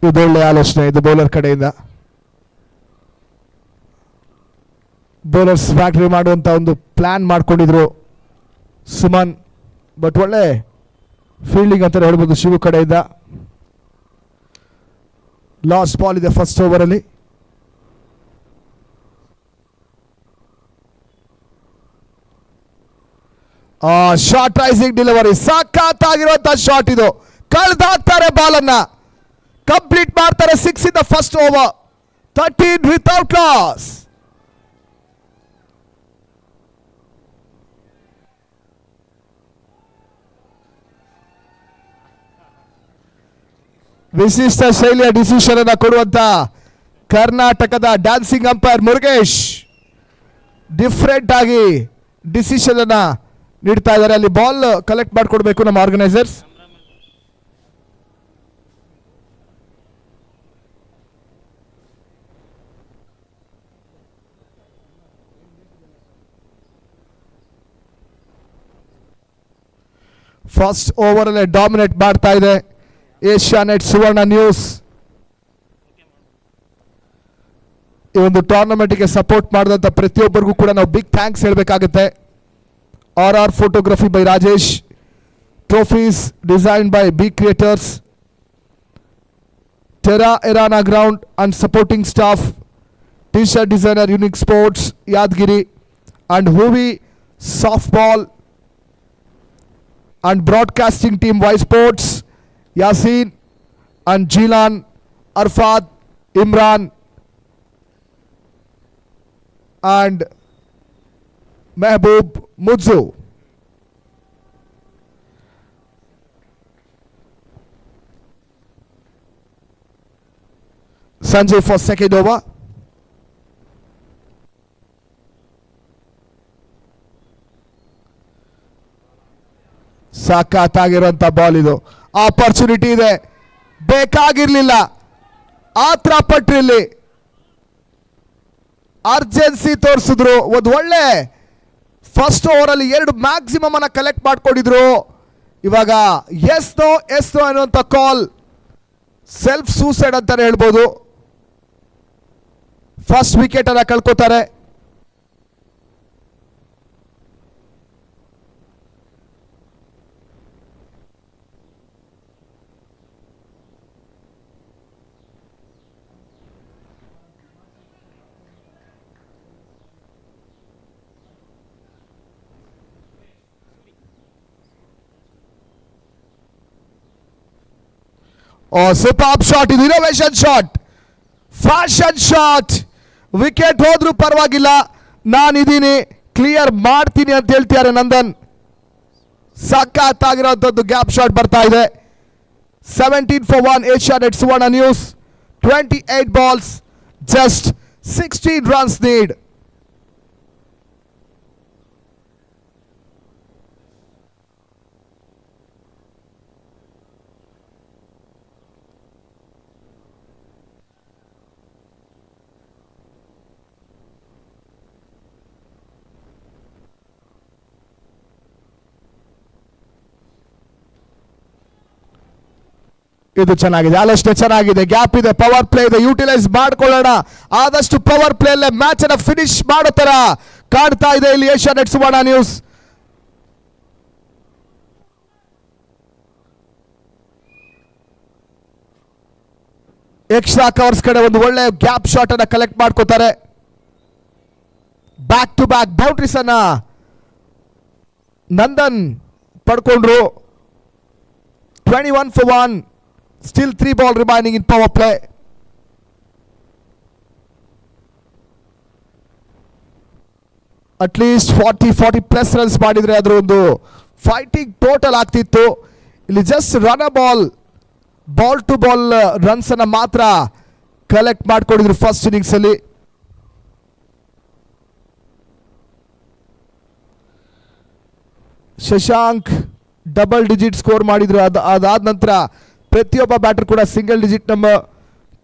ಇದೊಳ್ಳೆ ಆಲೋಚನೆ ಇದು ಬೌಲರ್ ಕಡೆಯಿಂದ. ಬೌಲರ್ಸ್ ಬ್ಯಾಟ್ರಿ ಮಾಡುವಂತ ಒಂದು ಪ್ಲಾನ್ ಮಾಡ್ಕೊಂಡಿದ್ರು ಸುಮನ್, ಬಟ್ ಒಳ್ಳೆ ಫೀಲ್ಡಿಂಗ್ ಅಂತ ಹೇಳ್ಬೋದು ಶಿವು ಕಡೆಯಿಂದ. ಲಾಸ್ಟ್ ಬಾಲ್ ಇದೆ ಫಸ್ಟ್ ಓವರ್ ಅಲ್ಲಿ. ಶಾರ್ಟ್ ರೈಸಿಂಗ್ ಡೆಲಿವರಿ, ಸಾಕಾಗಿರುವಂತಹ ಶಾಟ್ ಇದು, ಕಳೆದಾಕ್ತಾರೆ ಬಾಲ್ ಅನ್ನ, ಕಂಪ್ಲೀಟ್ ಮಾಡ್ತಾರೆ 6 in the first over, 13 without loss. ವಿಶಿಷ್ಟ ಶೈಲಿಯ ಡಿಸಿಷನ್ ಅನ್ನ ಕೊಡುವಂತ ಕರ್ನಾಟಕದ ಡ್ಯಾನ್ಸಿಂಗ್ ಅಂಪೈರ್ ಮುರುಗೇಶ್ ಡಿಫ್ರೆಂಟ್ ಆಗಿ ಡಿಸಿಷನ್ ಅನ್ನ ನೀಡ್ತಾ ಇದ್ದಾರೆ. ಅಲ್ಲಿ ಬಾಲ್ ಕಲೆಕ್ಟ್ ಮಾಡಿಕೊಡ್ಬೇಕು ನಮ್ಮ ಆರ್ಗನೈಸರ್ಸ್. ಫಸ್ಟ್ ಓವರ್ ಅಲ್ಲೇ ಡಾಮಿನೇಟ್ ಮಾಡ್ತಾ ಇದೆ ಏಷ್ಯಾನೆಟ್ ಸುವರ್ಣ ನ್ಯೂಸ್. ಈ ಒಂದು ಟೂರ್ನಮೆಂಟ್ಗೆ ಸಪೋರ್ಟ್ ಮಾಡಿದಂಥ ಪ್ರತಿಯೊಬ್ಬರಿಗೂ ಕೂಡ ನಾವು ಬಿಗ್ ಥ್ಯಾಂಕ್ಸ್ ಹೇಳಬೇಕಾಗುತ್ತೆ. RR photography by Rajesh, trophies design by B creators, ಟೆರಾ ಎರಾನಾ ground and supporting staff, T shirt designer unique sports Yadagiri, and ಹೂವಿ soft ball and broadcasting team Y Sports, Yasin and Jilan, Arfad, Imran and Mehboob Mudzu. Sanjay for second over. ಸಾಕಾಗಿರುವಂತ ball ಇದು. Opportunity ಇದೆ, ಬೇಕಾಗಿರ್ಲಿಲ್ಲ, ಆತ್ರ ಪಟ್ಟಿರಲಿ, urgency ತೋರಿಸಿದ್ರು. ಒಂದು ಒಳ್ಳೆ first over ಅಲ್ಲಿ 2 maximum ಅನ್ನ ಕಲೆಕ್ಟ್ ಮಾಡ್ಕೊಂಡಿದ್ರು. ಇವಾಗ ಎಸ್ ನೋ ಅನ್ನುವಂಥ ಕಾಲ್, ಸೆಲ್ಫ್ ಸೂಸೈಡ್ ಅಂತಾನೆ ಹೇಳ್ಬೋದು. ಫಸ್ಟ್ ವಿಕೆಟ್ ಅನ್ನ ಕಳ್ಕೋತಾರೆ. ಸೂಪರ್ ಶಾಟ್ ಇದು, innovation shot, fashion shot. Wicket ಹೋದ್ರೂ ಪರವಾಗಿಲ್ಲ, ನಾನಿದ್ದೀನಿ, ಕ್ಲಿಯರ್ ಮಾಡ್ತೀನಿ ಅಂತ ಹೇಳ್ತಿದ್ದಾರೆ ನಂದನ್. ಸಖತ್ತಾಗಿರೋಂಥದ್ದು ಗ್ಯಾಪ್ ಶಾಟ್ ಬರ್ತಾ ಇದೆ. 17 for 1 Asianet Suvarna news. 28 balls, just 16 runs need. ಇದು ಚೆನ್ನಾಗಿದೆ, ಆಲೋಚನೆ ಚೆನ್ನಾಗಿದೆ, ಗ್ಯಾಪ್ ಇದೆ, ಪವರ್ ಪ್ಲೇ ಇದೆ, ಯೂಟಿಲೈಸ್ ಮಾಡ್ಕೊಳ್ಳೋಣ. ಆದಷ್ಟು ಪವರ್ ಪ್ಲೇ ಅಲ್ಲೇ ಮ್ಯಾಚ್ ಅನ್ನ ಫಿನಿಶ್ ಮಾಡೋ ತರ ಕಾಣ್ತಾ ಇದೆ ಇಲ್ಲಿ Asianet Suvarna news. Extra covers ಕಡೆ ಒಂದು ಒಳ್ಳೆ ಗ್ಯಾಪ್ ಶಾಟ್ ಅನ್ನ ಕಲೆಕ್ಟ್ ಮಾಡ್ಕೋತಾರೆ. ಬ್ಯಾಕ್ ಟು ಬ್ಯಾಕ್ ಬೌಂಡ್ರೀಸ್ ಅನ್ನ Nandan ಪಡ್ಕೊಂಡ್ರು. 21 for 1. Still 3 ball remaining in power play. At least 40 plus runs ಮಾಡಿದ್ರೆ ಅದರ ಒಂದು ಫೈಟಿಂಗ್ ಟೋಟಲ್ ಆಗ್ತಿತ್ತು. ಇಲ್ಲಿ just run a ball to ball runs ಅನ್ನ ಮಾತ್ರ ಕಲೆಕ್ಟ್ ಮಾಡ್ಕೊಂಡಿದ್ರು ಫಸ್ಟ್ ಇನ್ನಿಂಗ್ಸ್ ಅಲ್ಲಿ. ಶಶಾಂಕ್ ಡಬಲ್ ಡಿಜಿಟ್ ಸ್ಕೋರ್ ಮಾಡಿದ್ರು. ಅದಾದ ನಂತರ ಪ್ರತಿಯೊಬ್ಬ ಬ್ಯಾಟರ್ ಕೂಡ single digit number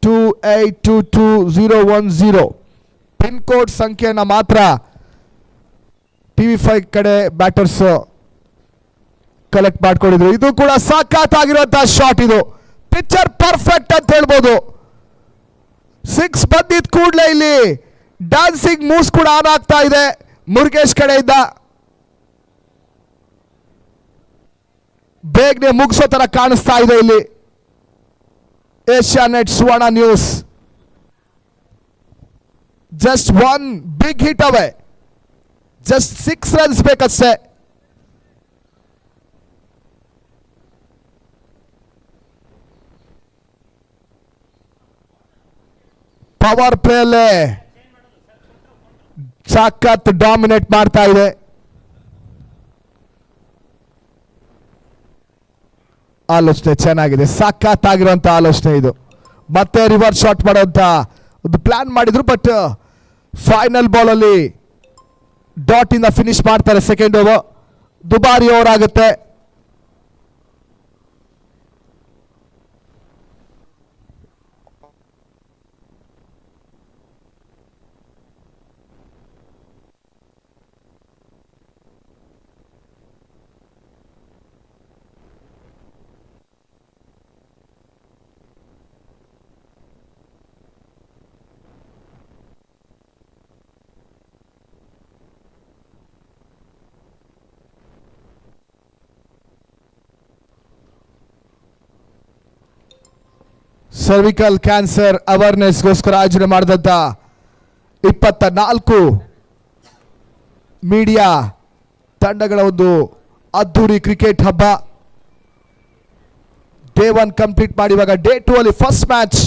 28222010 pin code ಸಂಖ್ಯೆಯನ್ನು ಮಾತ್ರ TV5 ಕಡೆ ಬ್ಯಾಟರ್ಸ್ ಕಲೆಕ್ಟ್ ಮಾಡ್ಕೊಂಡಿದ್ರು. ಇದು ಕೂಡ ಸಖತ್ತಾಗಿರುವಂತಹ ಶಾಟ್. ಇದು ಪಿಕ್ಚರ್ ಪರ್ಫೆಕ್ಟ್ ಅಂತ ಹೇಳ್ಬೋದು. 6 ಬಂದಿದ್ ಕೂಡಲೇ ಇಲ್ಲಿ ಡ್ಯಾನ್ಸಿಂಗ್ ಮೂವ್ಸ್ ಕೂಡ ಆನ್ ಆಗ್ತಾ ಇದೆ ಮುರುಗೇಶ್ ಕಡೆಯಿಂದ. ಬೇಗನೆ ಮುಗಿಸೋ ತರ ಕಾಣಿಸ್ತಾ ಇದೆ ಇಲ್ಲಿ Asianet Suvarna News. Just 1 big hit ಅವೇ, ಜಸ್ಟ್ 6 runs ಬೇಕಷ್ಟೇ. ಪವರ್ ಪ್ಲೇ ಅಲ್ಲೇ ಸಖತ್ ಡಾಮಿನೇಟ್ ಮಾಡ್ತಾ ಇದೆ. ಆಲೋಚನೆ ಚೆನ್ನಾಗಿದೆ, ಸಖತ್ತಾಗಿರುವಂತ ಆಲೋಚನೆ ಇದು. ಮತ್ತೆ ರಿವರ್ಸ್ ಶಾಟ್ ಮಾಡುವಂತ ಒಂದು ಪ್ಲಾನ್ ಮಾಡಿದ್ರು, ಬಟ್ ಫೈನಲ್ ಬಾಲ್ ಅಲ್ಲಿ ಡಾಟ್ ಇಂದ ಫಿನಿಶ್ ಮಾಡ್ತಾರೆ. ಸೆಕೆಂಡ್ ಓವರ್ ದುಬಾರಿ ಓವರ್ ಆಗುತ್ತೆ. ಸರ್ವಿಕಲ್ ಕ್ಯಾನ್ಸರ್ ಅವೇರ್ನೆಸ್ಗೋಸ್ಕರ ಆಯೋಜನೆ ಮಾಡಿದಂಥ 24 ಮೀಡಿಯಾ ತಂಡಗಳ ಒಂದು ಅದ್ದೂರಿ ಕ್ರಿಕೆಟ್ ಹಬ್ಬ ಡೇ 1 ಕಂಪ್ಲೀಟ್ ಮಾಡಿ ಇವಾಗ ಡೇ 2 ಅಲ್ಲಿ first match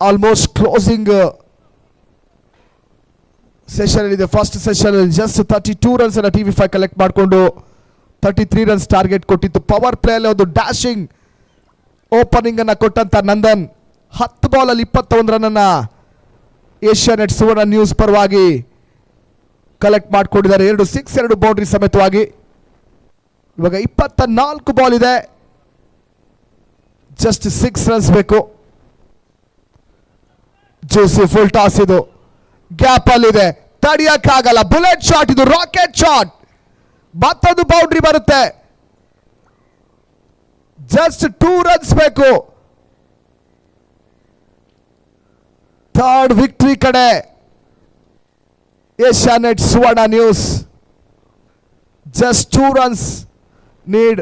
almost closing session ಇದೆ. ಫಸ್ಟ್ ಸೆಷನ್ ಅಲ್ಲಿ ಜಸ್ಟ್ 32 ರನ್ಸ್ ಅನ್ನ TV5 ಕಲೆಕ್ಟ್ ಮಾಡಿಕೊಂಡು 33 ರನ್ಸ್ ಟಾರ್ಗೆಟ್ ಕೊಟ್ಟಿತ್ತು. ಪವರ್ ಪ್ಲೇ ಅಲ್ಲಿ ಒಂದು ಡ್ಯಾಶಿಂಗ್ ಓಪನಿಂಗ್ ಅನ್ನ ಕೊಟ್ಟಂತ ನಂದನ್ 10 ಬಾಲಲ್ಲಿ 21 ರನ್ ಅನ್ನ ಏಷ್ಯಾ ನೆಟ್ ಸುವರ್ಣ ನ್ಯೂಸ್ ಪರವಾಗಿ ಕಲೆಕ್ಟ್ ಮಾಡಿಕೊಂಡಿದ್ದಾರೆ. 2 ಸಿಕ್ಸ್ 2 ಬೌಂಡ್ರಿ ಸಮೇತವಾಗಿ. ಇವಾಗ 24 ಬಾಲ್ ಇದೆ, ಜಸ್ಟ್ 6 ರನ್ಸ್ ಬೇಕು. ಜೋಸಿ ಫುಲ್ ಟಾಸ್, ಇದು ಗ್ಯಾಪ್ ಅಲ್ಲಿ ಇದೆ, ತಡಿಯಕ್ಕಾಗಲ್ಲ. ಬುಲೆಟ್ ಶಾಟ್, ಇದು ರಾಕೆಟ್ ಶಾಟ್. ಮತ್ತೊಂದು ಬೌಂಡ್ರಿ ಬರುತ್ತೆ. ಜಸ್ಟ್ 2 ರನ್ಸ್ ಬೇಕು. ಥರ್ಡ್ ವಿಕ್ಟರಿ ಕಡೆ Asianet Suvarna News. Just 2 runs need.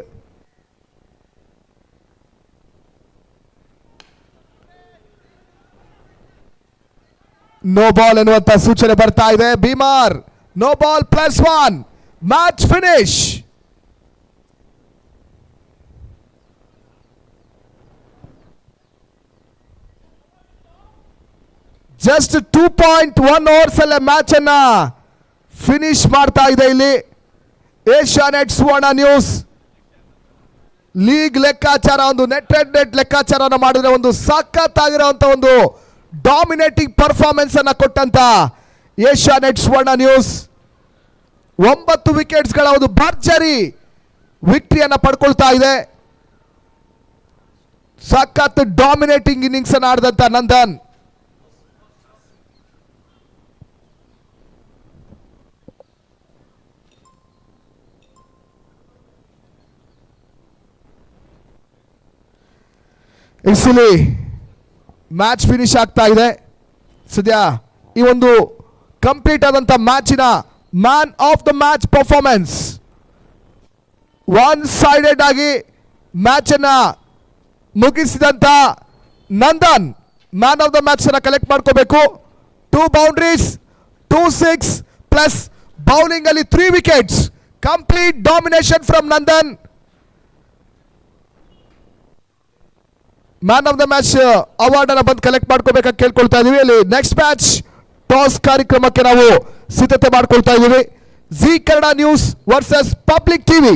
No ball ಎನ್ನುವಂತ ಸೂಚನೆ ಬರ್ತಾ ಇದೆ. ಭೀಮಾರ್ no ball +1, match finish. Just 2.1 overs ಅಲ್ಲೇ ಮ್ಯಾಚ್ ಅನ್ನ ಫಿನಿಶ್ ಮಾಡ್ತಾ ಇದೆ ಇಲ್ಲಿ Asianet Suvarna News. League ಲೆಕ್ಕಾಚಾರ, ಒಂದು ನೆಟ್ ಲೆಕ್ಕಾಚಾರವನ್ನು ಮಾಡಿದ್ರೆ ಒಂದು ಸಖತ್ತಾಗಿರುವಂತ ಒಂದು ಡಾಮಿನೇಟಿಂಗ್ ಪರ್ಫಾರ್ಮೆನ್ಸ್ ಅನ್ನ ಕೊಟ್ಟಂತ ಏಷ್ಯಾ ನೆಟ್ ಸುವರ್ಣ ನ್ಯೂಸ್ 9 ವಿಕೆಟ್ಸ್ಗಳ ಒಂದು ಭರ್ಜರಿ ವಿಕ್ಟರಿಯನ್ನ ಪಡ್ಕೊಳ್ತಾ ಇದೆ. ಸಖತ್ ಡಾಮಿನೇಟಿಂಗ್ ಇನ್ನಿಂಗ್ಸ್ ಅನ್ನ ಆಡಿದಂತ ನಂದನ್. ಇಸಲಿ ಮ್ಯಾಚ್ ಫಿನಿಶ್ ಆಗ್ತಾ ಇದೆ. ಸದ್ಯ ಈ ಒಂದು ಕಂಪ್ಲೀಟ್ ಆದಂತ ಮ್ಯಾಚಿನ man of the match performance, 1 sided ಆಗಿ ಮ್ಯಾಚ್ ಅನ್ನ ಮುಗಿಸಿದಂತ Nandan man of the match ಅನ್ನ ಕಲೆಕ್ಟ್ ಮಾಡ್ಕೋಬೇಕು. 2 ಬೌಂಡ್ರೀಸ್, 2 ಸಿಕ್ಸ್ ಪ್ಲಸ್ ಬೌಲಿಂಗ್ ಅಲ್ಲಿ 3 wickets. Complete domination from Nandan. Man of the match award ಅನ್ನ ಬಂದು ಕಲೆಕ್ಟ್ ಮಾಡ್ಕೋಬೇಕಾಗಿ ಕೇಳ್ಕೊಳ್ತಾ ಇದೀವಿ. ಅಲ್ಲಿ ನೆಕ್ಸ್ಟ್ ಮ್ಯಾಚ್ ಟಾಸ್ ಕಾರ್ಯಕ್ರಮಕ್ಕೆ ನಾವು ಸಿದ್ಧತೆ ಮಾಡ್ಕೊಳ್ತಾ ಇದೀವಿ. G Kannada news versus public TV.